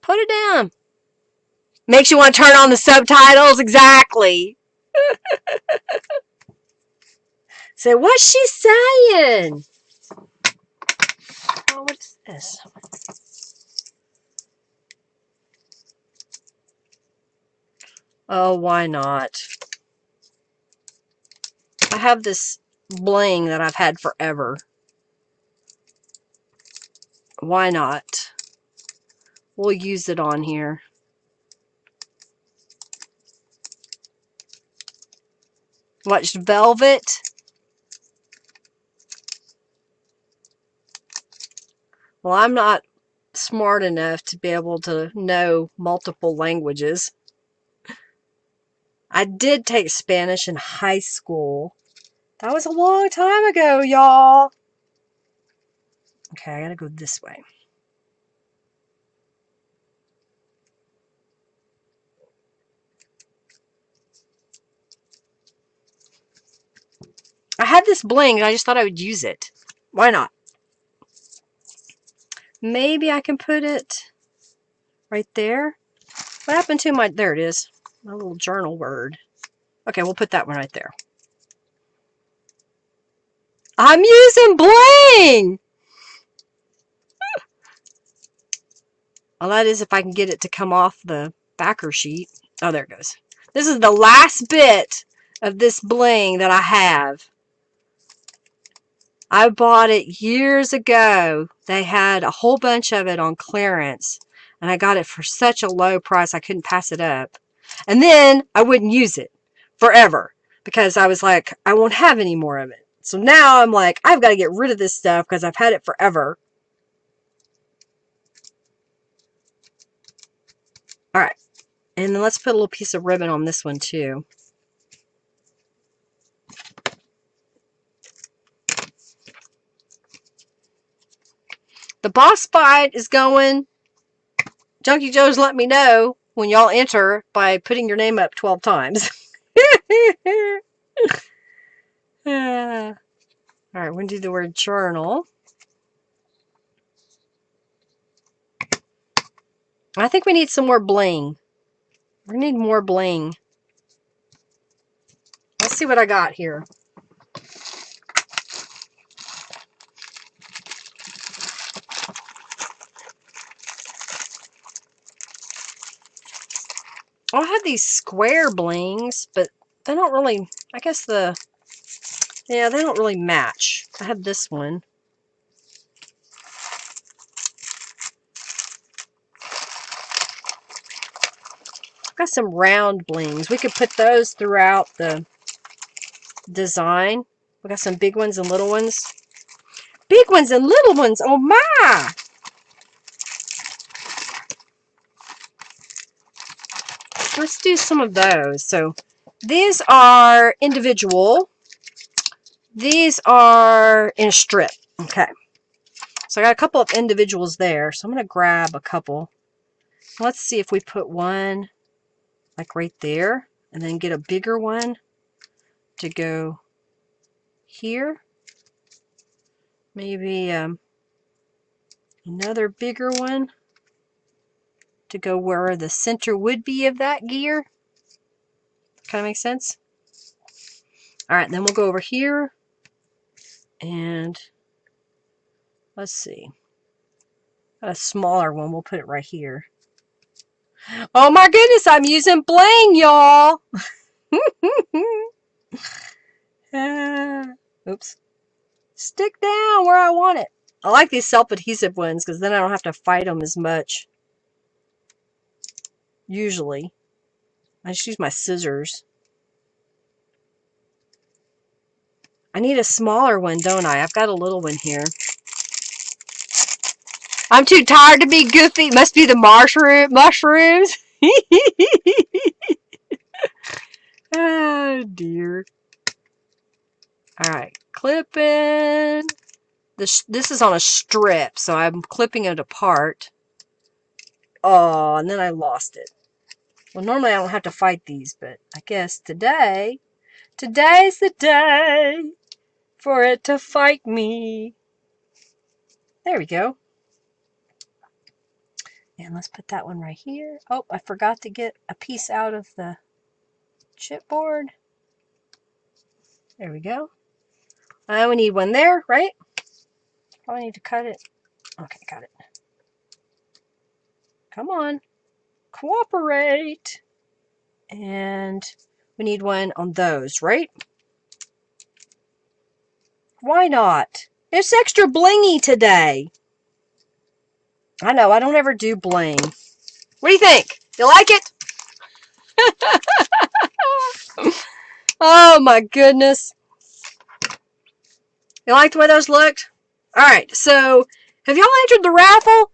Put it down. Makes you want to turn on the subtitles. Exactly. So what's she saying? Oh, what's this? Oh, why not? I have this bling that I've had forever. Why not? We'll use it on here. Watch velvet. Well, I'm not smart enough to be able to know multiple languages. I did take Spanish in high school. That was a long time ago, y'all. Okay, I gotta go this way. I had this bling and I just thought I would use it. Why not? Maybe I can put it right there. What happened to my... There it is. My little journal word. Okay, we'll put that one right there. I'm using bling! Well, that is if I can get it to come off the backer sheet. Oh, there it goes. This is the last bit of this bling that I have. I bought it years ago. They had a whole bunch of it on clearance. And I got it for such a low price I couldn't pass it up. And then I wouldn't use it forever. Because I was like, I won't have any more of it. So now I'm like, I've got to get rid of this stuff because I've had it forever. Alright. And then let's put a little piece of ribbon on this one too. The boss fight is going. Junkie Joe's let me know when y'all enter by putting your name up 12 times. Alright, we're going to do the word journal. I think we need some more bling. We need more bling. Let's see what I got here. I have these square blings, but they don't really, I guess they don't really match. I have this one. I've got some round blings. We could put those throughout the design. We got some big ones and little ones. Big ones and little ones. Oh my! Let's do some of those. So these are individual. These are in a strip. Okay. So I got a couple of individuals there. So I'm going to grab a couple. Let's see if we put one like right there. And then get a bigger one to go here. Maybe another bigger one to go where the center would be of that gear. Kind of makes sense? Alright, then we'll go over here. And let's see. A smaller one. We'll put it right here. Oh my goodness, I'm using bling, y'all. Oops. Stick down where I want it. I like these self-adhesive ones because then I don't have to fight them as much. Usually. I just use my scissors. I need a smaller one, don't I? I've got a little one here. I'm too tired to be goofy. Must be the mushrooms. Oh, dear. All right, clipping. This is on a strip, so I'm clipping it apart. Oh, and then I lost it. Well, normally I don't have to fight these, but I guess today's the day for it to fight me. There we go. And let's put that one right here. Oh, I forgot to get a piece out of the chipboard. There we go. We need one there, right? Probably need to cut it. Okay, got it. Come on. Cooperate. And we need one on those, right? Why not? It's extra blingy today. I know, I don't ever do bling. What do you think? You like it? Oh my goodness. You like the way those looked? Alright, so have y'all entered the raffle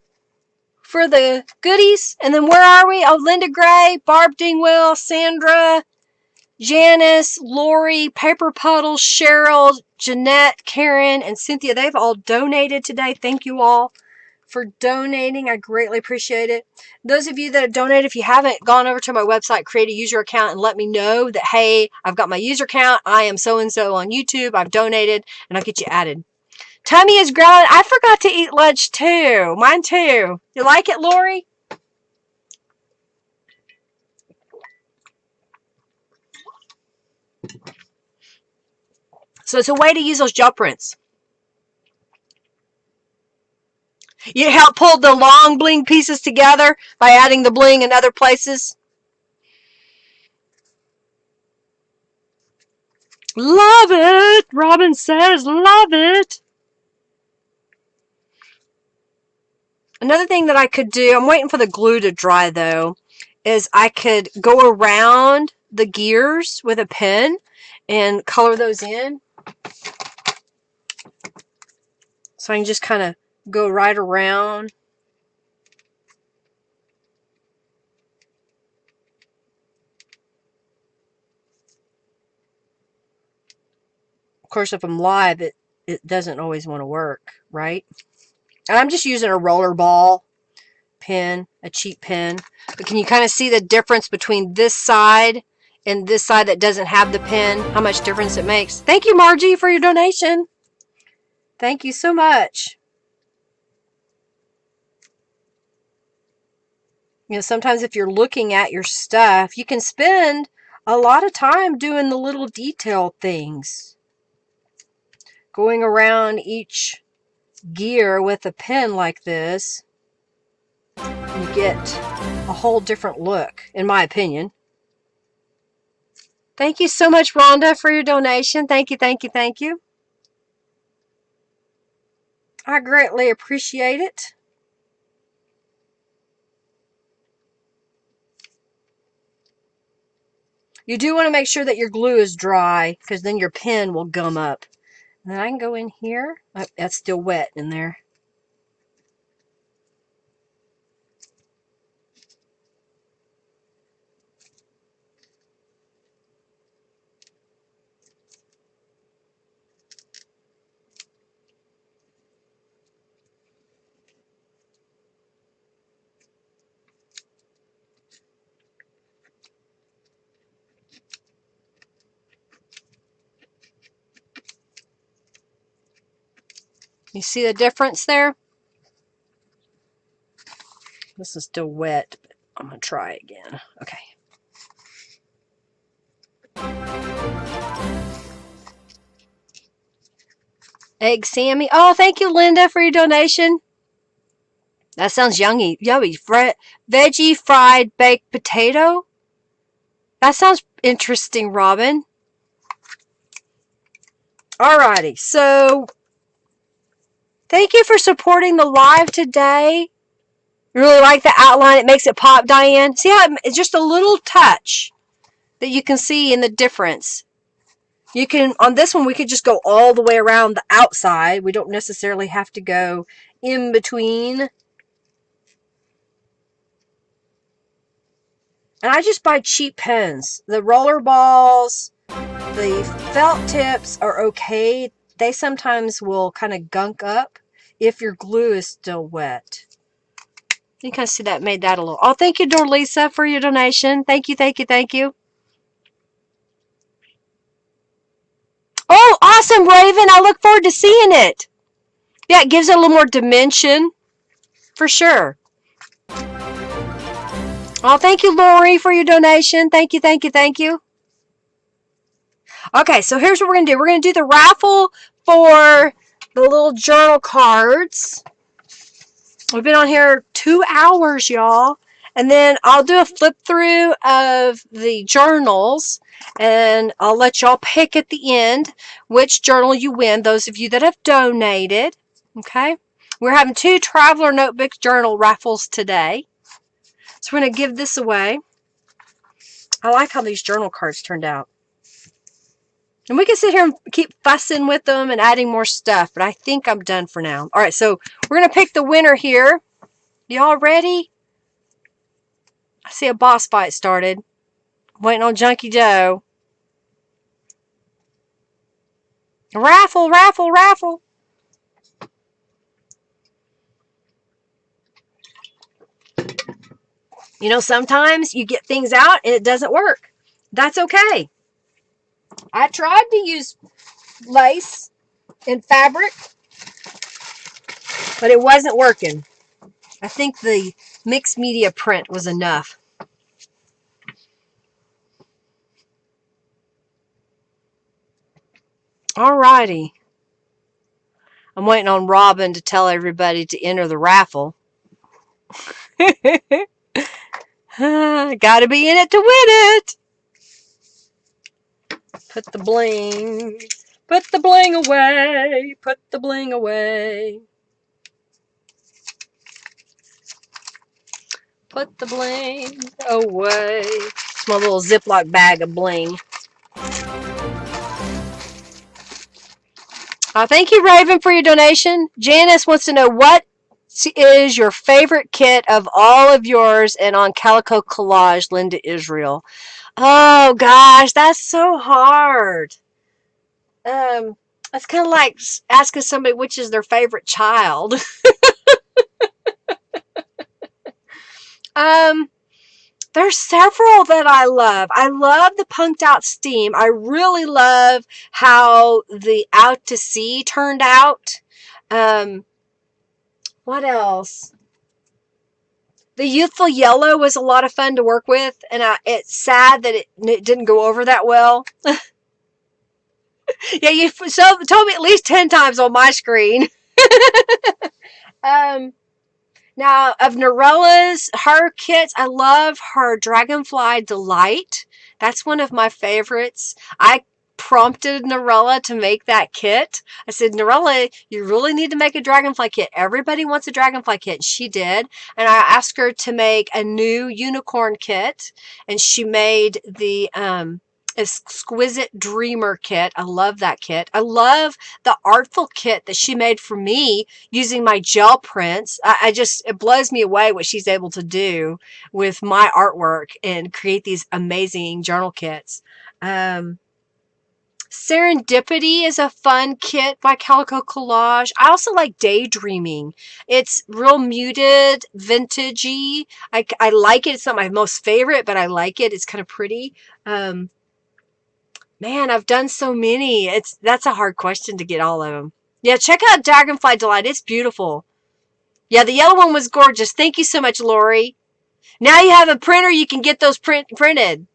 for the goodies? And then where are we? Oh, Linda Gray, Barb Dingwell, Sandra, Janice, Lori, Paper Puddle, Cheryl, Jeanette, Karen, and Cynthia. They've all donated today. Thank you all for donating. I greatly appreciate it. Those of you that have donated, if you haven't gone over to my website, create a user account and let me know that, hey, I've got my user account. I am so-and-so on YouTube. I've donated, and I'll get you added. Tummy is growling. I forgot to eat lunch too. Mine too. You like it, Lori? So it's a way to use those gel prints. You help pull the long bling pieces together by adding the bling in other places. Love it! Robin says, love it! Another thing that I could do, I'm waiting for the glue to dry though, is I could go around the gears with a pen and color those in. So I can just kind of go right around. Of course, if I'm live, it doesn't always want to work, right? And I'm just using a roller ball pen, a cheap pen. But can you kind of see the difference between this side and this side that doesn't have the pen? How much difference it makes? Thank you, Margie, for your donation. Thank you so much. You know, sometimes if you're looking at your stuff, you can spend a lot of time doing the little detail things. Going around each gear with a pen like this, you get a whole different look, in my opinion. Thank you so much, Rhonda, for your donation. Thank you, thank you, thank you. I greatly appreciate it. You do want to make sure that your glue is dry, because then your pen will gum up. And then I can go in here. Oh, that's still wet in there. You see the difference there? This is still wet, but I'm going to try again. Okay. Egg Sammy. Oh, thank you, Linda, for your donation. That sounds yummy. Yummy. Veggie fried baked potato. That sounds interesting, Robin. Alrighty. So, thank you for supporting the live today. You really like the outline. It makes it pop, Diane. See how it's just a little touch that you can see in the difference. You can, on this one, we could just go all the way around the outside. We don't necessarily have to go in between. And I just buy cheap pens. The roller balls, the felt tips are okay. They sometimes will kind of gunk up if your glue is still wet. You can see that made that a little. Oh, thank you, Dorlisa, for your donation. Thank you, thank you, thank you. Oh, awesome, Raven. I look forward to seeing it. Yeah, it gives it a little more dimension for sure. Oh, thank you, Lori, for your donation. Thank you, thank you, thank you. Okay, so here's what we're going to do. We're going to do the raffle for the little journal cards. We've been on here 2 hours, y'all. And then I'll do a flip through of the journals, and I'll let y'all pick at the end which journal you win, those of you that have donated. Okay? We're having 2 Traveler Notebook journal raffles today. So we're going to give this away. I like how these journal cards turned out. And we can sit here and keep fussing with them and adding more stuff, but I think I'm done for now. All right, so we're going to pick the winner here. Y'all ready? I see a boss fight started. Waiting on Junkie Joe. Raffle, raffle, raffle. You know, sometimes you get things out and it doesn't work. That's okay. I tried to use lace and fabric, but it wasn't working. I think the mixed media print was enough. Alrighty. I'm waiting on Robin to tell everybody to enter the raffle. Gotta be in it to win it. Put the bling. Put the bling away. Put the bling away. Put the bling away. It's my little Ziploc bag of bling. Thank you, Raven, for your donation. Janice wants to know what is your favorite kit of all of yours and on Calico Collage, Linda Israel. Oh gosh, that's so hard. It's kind of like asking somebody which is their favorite child. There's several that I love. I love the Punked Out Steam. I really love how the Out to Sea turned out. What else? The Youthful Yellow was a lot of fun to work with, and it's sad that it didn't go over that well. Yeah, you told me at least 10 times on my screen. Now, of Norella's, her kits, I love her Dragonfly Delight. That's one of my favorites. I prompted Norella to make that kit. I said, Norella, you really need to make a Dragonfly kit. Everybody wants a Dragonfly kit. And she did. And I asked her to make a new unicorn kit. And she made the Exquisite Dreamer kit. I love that kit. I love the Artful kit that she made for me using my gel prints. It blows me away what she's able to do with my artwork and create these amazing journal kits. Serendipity is a fun kit by Calico Collage. I also like Daydreaming. It's real muted, vintagey. I like it. It's not my most favorite, but I like it. It's kind of pretty. Man, I've done so many. That's a hard question to get all of them. Yeah, check out Dragonfly Delight. It's beautiful. Yeah, the yellow one was gorgeous. Thank you so much, Lori. Now you have a printer, you can get those printed.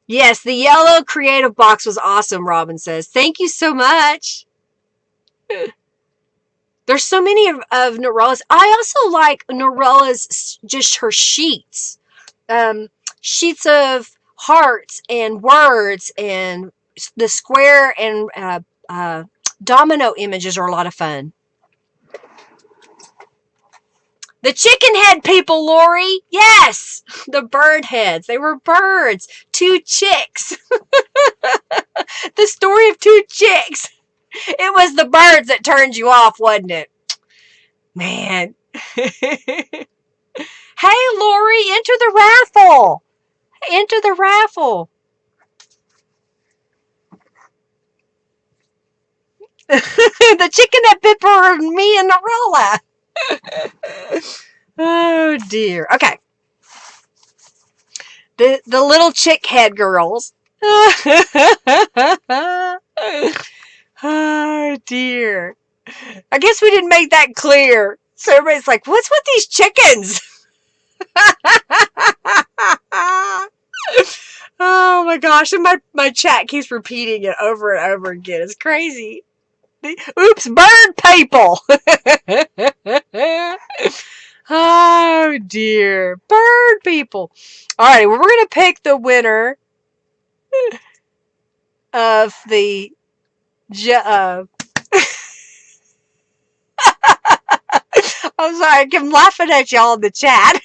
Yes, the yellow creative box was awesome, Robin says. Thank you so much. There's so many of Norella's. I also like Norella's, just her sheets. Sheets of hearts and words, and the square and domino images are a lot of fun. The chicken head people, Lori. Yes. The bird heads. They were birds. 2 chicks. The story of 2 chicks. It was the birds that turned you off, wasn't it? Man. Hey, Lori, enter the raffle. Enter the raffle. The chicken that bit for me and Narella. Oh, dear. Okay. The little chick head girls. Oh, dear. I guess we didn't make that clear. So everybody's like, what's with these chickens? Oh my gosh. And my chat keeps repeating it over and over again. It's crazy. Oops, bird people. Oh dear. Bird people. Alrighty, well, we're going to pick the winner of the I'm sorry, I'm laughing at y'all in the chat.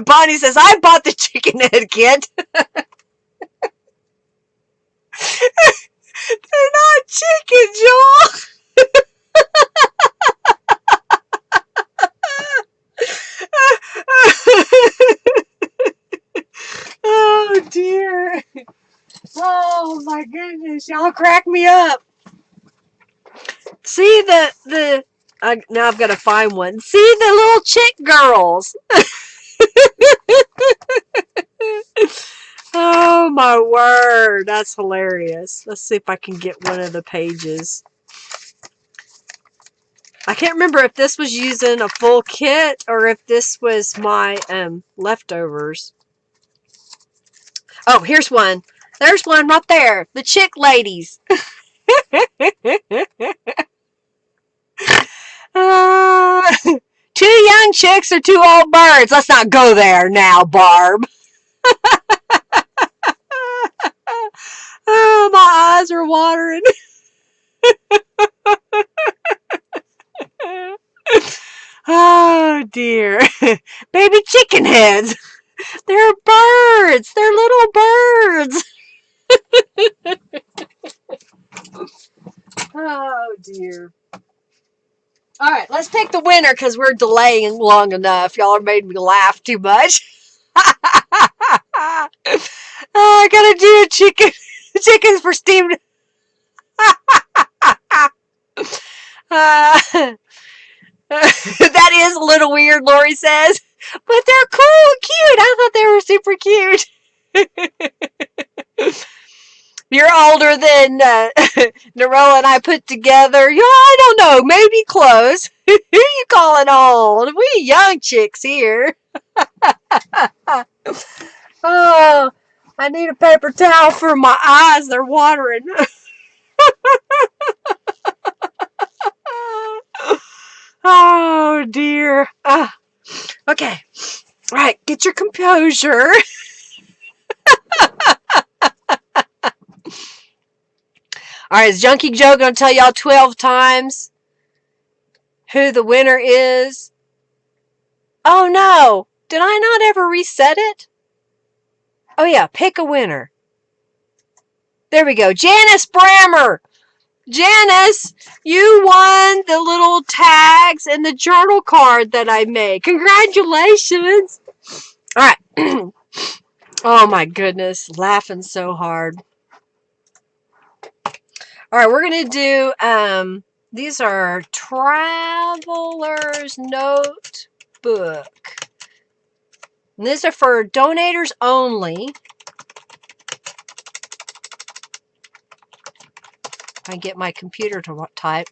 Bonnie says, I bought the chicken head kit. They're not chickens, y'all. Oh, dear. Oh, my goodness. Y'all crack me up. See now I've got to find one. See the little chick girls. Oh, my word. That's hilarious. Let's see if I can get one of the pages. I can't remember if this was using a full kit or if this was my leftovers. Oh, here's one. There's one right there. The chick ladies. 2 young chicks or 2 old birds. Let's not go there now, Barb. Oh, my eyes are watering. Oh, dear. Baby chicken heads. They're birds. They're little birds. Oh, dear. All right, let's pick the winner because we're delaying long enough. Y'all have made me laugh too much. Oh, I gotta do a chickens for steamed. That is a little weird, Lori says, but they're cool and cute. I thought they were super cute. You're older than Narella and I put together. Yeah, I don't know, maybe close. Who you calling old? We young chicks here. Oh, I need a paper towel for my eyes. They're watering. Oh, dear. Okay. All right, get your composure. All right, is Junkie Joe going to tell y'all 12 times who the winner is? Oh, no. Did I not ever reset it? Oh, yeah, pick a winner. There we go. Janice Brammer. Janice, you won the little tags and the journal card that I made. Congratulations. All right. Oh, my goodness. Laughing so hard. All right, we're going to do, these are Traveler's Notebook. And these are for donators only. I get my computer to type.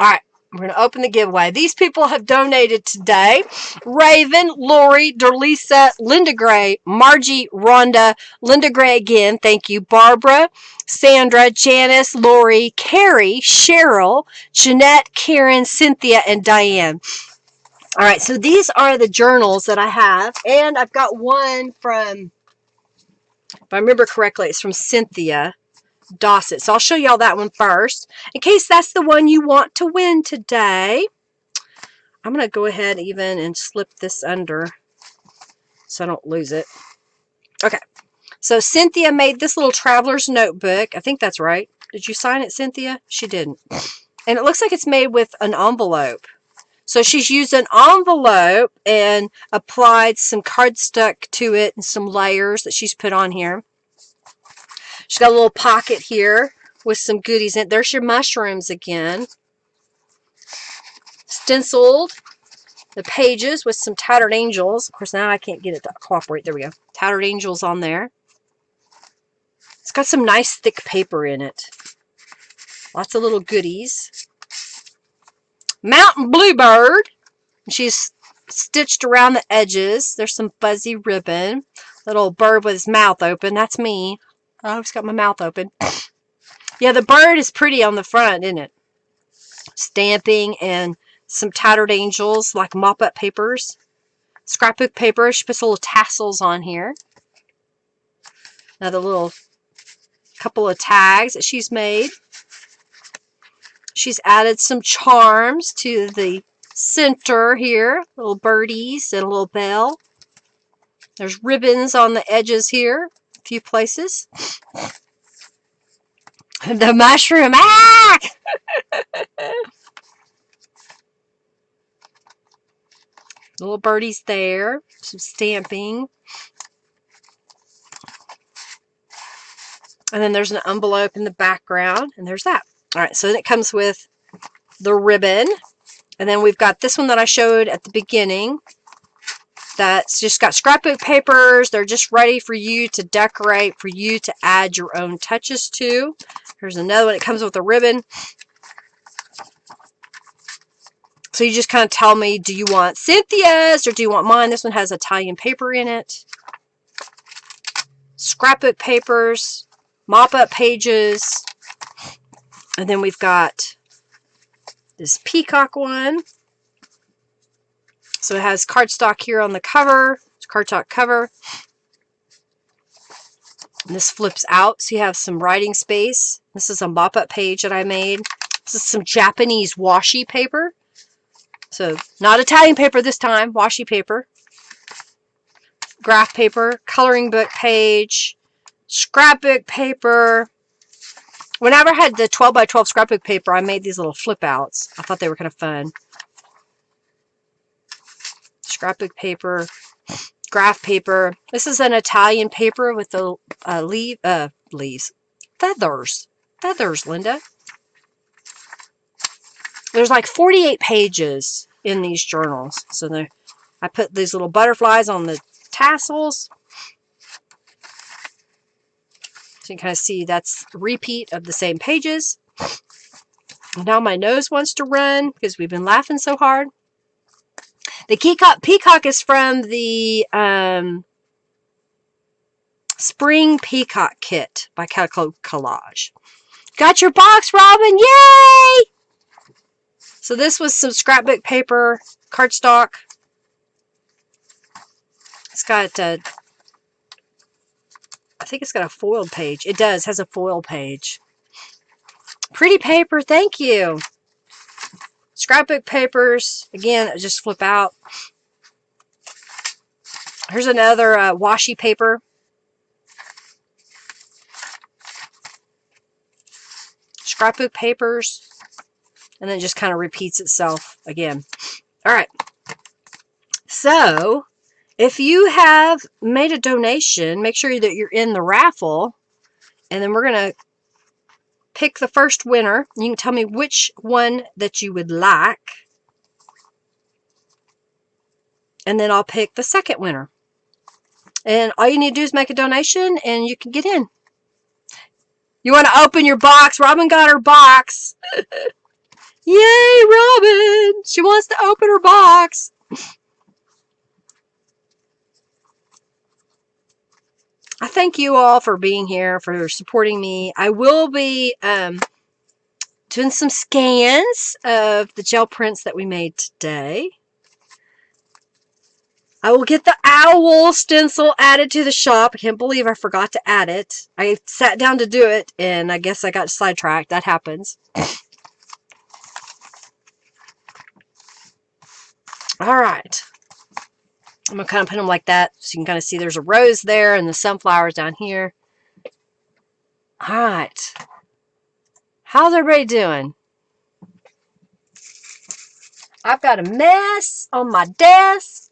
All right, we're going to open the giveaway. These people have donated today. Raven, Lori, Derlisa, Linda Gray, Margie, Rhonda, Linda Gray again, thank you, Barbara, Sandra, Janice, Lori, Carrie, Cheryl, Jeanette, Karen, Cynthia, and Diane. All right, so these are the journals that I have, and I've got one from If I remember correctly, it's from Cynthia Dossett. So I'll show y'all that one first. In case that's the one you want to win today. I'm going to go ahead even and slip this under so I don't lose it. Okay. So Cynthia made this little traveler's notebook. I think that's right. Did you sign it, Cynthia? She didn't. And it looks like it's made with an envelope. So she's used an envelope and applied some cardstock to it and some layers that she's put on here. She's got a little pocket here with some goodies in it. There's your mushrooms again. Stenciled the pages with some tattered angels. Of course, now I can't get it to cooperate. There we go. Tattered angels on there. It's got some nice thick paper in it. Lots of little goodies. Mountain Bluebird. She's stitched around the edges. There's some fuzzy ribbon. Little bird with his mouth open. That's me. I always got my mouth open. Yeah, the bird is pretty on the front, isn't it? Stamping and some tattered angels, like mop-up papers. Scrapbook paper. She puts little tassels on here. Another little couple of tags that she's made. She's added some charms to the center here. Little birdies and a little bell. There's ribbons on the edges here. A few places. The mushroom. Ah! Little birdies there. Some stamping. And then there's an envelope in the background. And there's that. Alright, so then it comes with the ribbon. And then we've got this one that I showed at the beginning. That's just got scrapbook papers. They're just ready for you to decorate, for you to add your own touches to. Here's another one. It comes with a ribbon. So you just kind of tell me, do you want Cynthia's or do you want mine? This one has Italian paper in it. Scrapbook papers. Mop-up pages. And then we've got this peacock one. So it has cardstock here on the cover. It's cardstock cover. And this flips out, so you have some writing space. This is a mop-up page that I made. This is some Japanese washi paper. So not Italian paper this time, washi paper. Graph paper, coloring book page, scrapbook paper. Whenever I had the 12 by 12 scrapbook paper, I made these little flip outs. I thought they were kind of fun. Scrapbook paper, graph paper. This is an Italian paper with the leaves. Feathers, Linda. There's like 48 pages in these journals. So I put these little butterflies on the tassels. So you can kind of see that's a repeat of the same pages. Now my nose wants to run because we've been laughing so hard. The peacock is from the Spring Peacock Kit by Calico Collage. Got your box, Robin! Yay! So this was some scrapbook paper, cardstock. It's got, I think it's got a foiled page. It does, has a foil page. Pretty paper, thank you. Scrapbook papers, again, just flip out. Here's another washi paper. Scrapbook papers. And then it just kind of repeats itself again. Alright. So, if you have made a donation, make sure that you're in the raffle. And then we're going to pick the first winner. You can tell me which one that you would like. And then I'll pick the second winner. And all you need to do is make a donation and you can get in. You want to open your box? Robin got her box. Yay, Robin! She wants to open her box. I thank you all for being here, for supporting me. I will be doing some scans of the gel prints that we made today. I will get the owl stencil added to the shop. I can't believe I forgot to add it. I sat down to do it, and I guess I got sidetracked. That happens. All right. I'm going to kind of put them like that so you can kind of see there's a rose there and the sunflowers down here. All right. How's everybody doing? I've got a mess on my desk.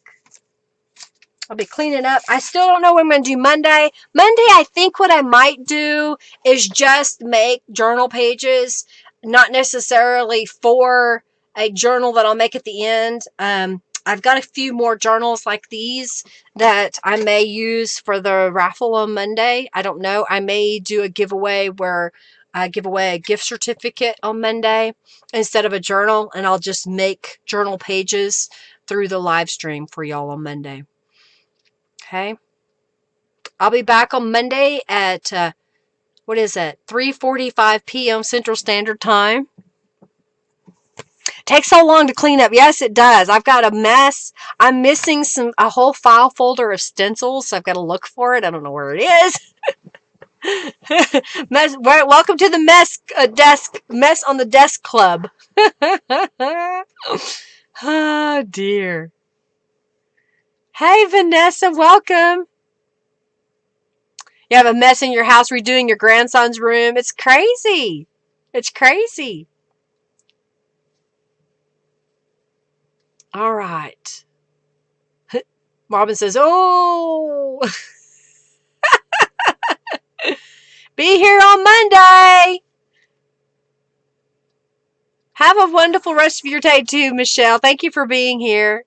I'll be cleaning up. I still don't know what I'm going to do Monday. Monday, I think what I might do is just make journal pages, not necessarily for a journal that I'll make at the end. I've got a few more journals like these that I may use for the raffle on Monday. I don't know. I may do a giveaway where I give away a gift certificate on Monday instead of a journal, and I'll just make journal pages through the live stream for y'all on Monday. Okay. I'll be back on Monday at, 3:45 p.m. Central Standard Time. Takes so long to clean up. Yes, it does. I've got a mess. I'm missing a whole file folder of stencils, so I've got to look for it. I don't know where it is. Welcome to the mess on the desk club. Oh, dear. Hey, Vanessa, welcome. You have a mess in your house redoing your grandson's room. It's crazy. It's crazy. All right. Robin says, oh. Be here on Monday. Have a wonderful rest of your day too, Michelle. Thank you for being here.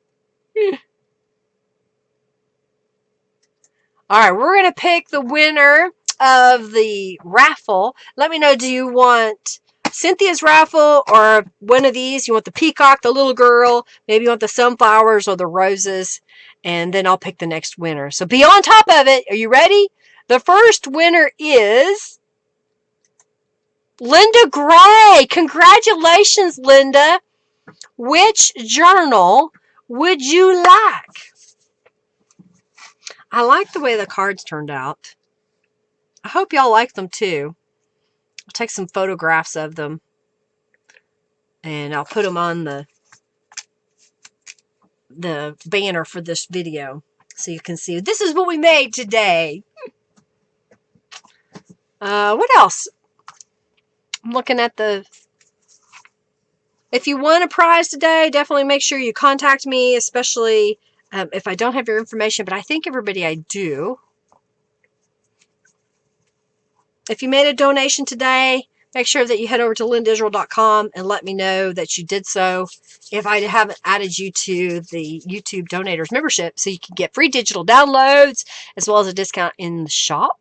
All right, we're going to pick the winner of the raffle. Let me know, do you want Cynthia's raffle or one of these? You want the peacock, the little girl, maybe you want the sunflowers or the roses, and then I'll pick the next winner. So be on top of it. Are you ready? The first winner is Linda Gray. Congratulations, Linda. Which journal would you like? I like the way the cards turned out. I hope y'all like them too. I'll take some photographs of them and I'll put them on the banner for this video so you can see this is what we made today. What else? I'm looking at if you won a prize today, definitely make sure you contact me, especially if I don't have your information, but I think everybody I do. If you made a donation today, make sure that you head over to lindisrael.com and let me know that you did so. If I haven't added you to the YouTube Donators membership, so you can get free digital downloads as well as a discount in the shop.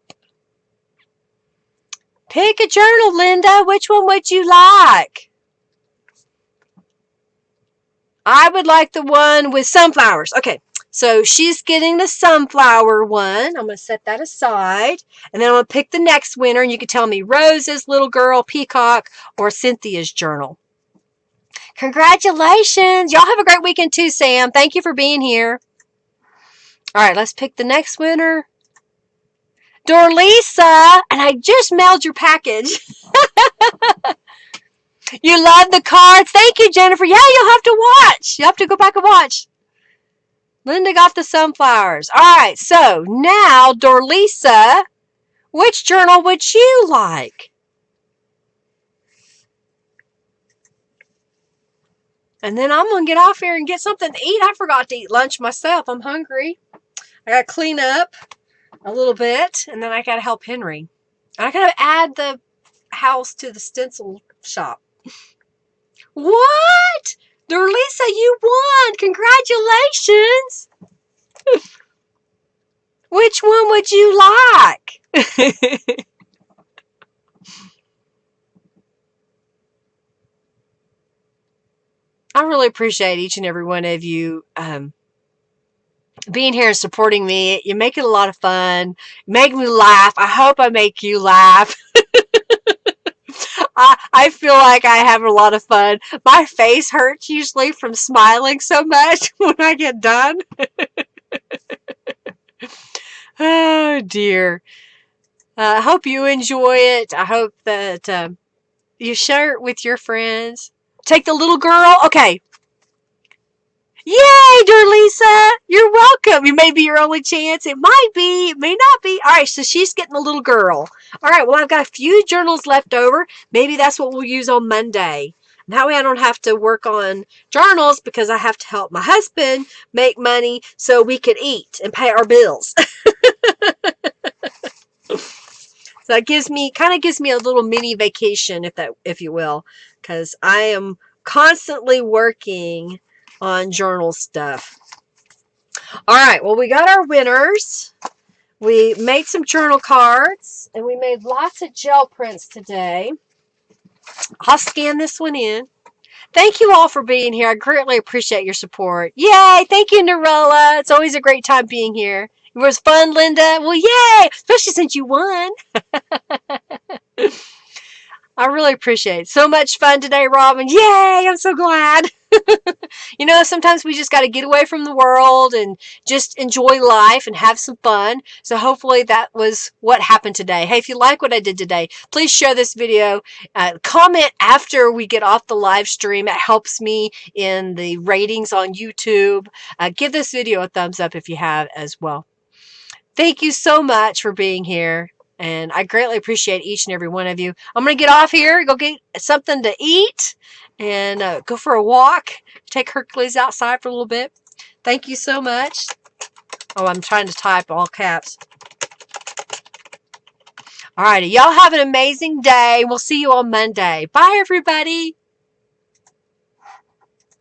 Pick a journal, Linda. Which one would you like? I would like the one with sunflowers. Okay, so she's getting the sunflower one. I'm going to set that aside. And then I'm going to pick the next winner. And you can tell me roses, little girl, peacock, or Cynthia's journal. Congratulations. Y'all have a great weekend too, Sam. Thank you for being here. All right, let's pick the next winner. Dorlisa. And I just mailed your package. You love the cards. Thank you, Jennifer. Yeah, you'll have to watch. You'll have to go back and watch. Linda got the sunflowers. All right, so now, Dorlisa, which journal would you like? And then I'm going to get off here and get something to eat. I forgot to eat lunch myself. I'm hungry. I got to clean up a little bit, and then I got to help Henry. I got to add the house to the stencil shop. What? Dorlisa, you won! Congratulations! Which one would you like? I really appreciate each and every one of you being here and supporting me. You make it a lot of fun. You make me laugh. I hope I make you laugh. I feel like I have a lot of fun. My face hurts usually from smiling so much when I get done. Oh, dear. I hope you enjoy it. I hope that you share it with your friends. Take the little girl. Okay. Yay, dear Lisa. You're welcome. You may be your only chance. It might be. It may not be. All right, so she's getting the little girl. All right, well, I've got a few journals left over. Maybe that's what we'll use on Monday. That way I don't have to work on journals because I have to help my husband make money so we can eat and pay our bills. So that kind of gives me a little mini vacation, if you will, because I am constantly working on journal stuff. All right, well, we got our winners. We made some journal cards, and we made lots of gel prints today. I'll scan this one in. Thank you all for being here. I greatly appreciate your support. Yay! Thank you, Narella. It's always a great time being here. It was fun, Linda. Well, yay! Especially since you won. I really appreciate it. So much fun today, Robin. Yay! I'm so glad. You know, sometimes we just got to get away from the world and just enjoy life and have some fun. So hopefully that was what happened today. Hey, if you like what I did today, please share this video. Comment after we get off the live stream. It helps me in the ratings on YouTube. Give this video a thumbs up if you have as well. Thank you so much for being here. And I greatly appreciate each and every one of you. I'm going to get off here, go get something to eat, and go for a walk. Take Hercules outside for a little bit. Thank you so much. Oh, I'm trying to type all caps. All righty. Y'all have an amazing day. We'll see you on Monday. Bye, everybody.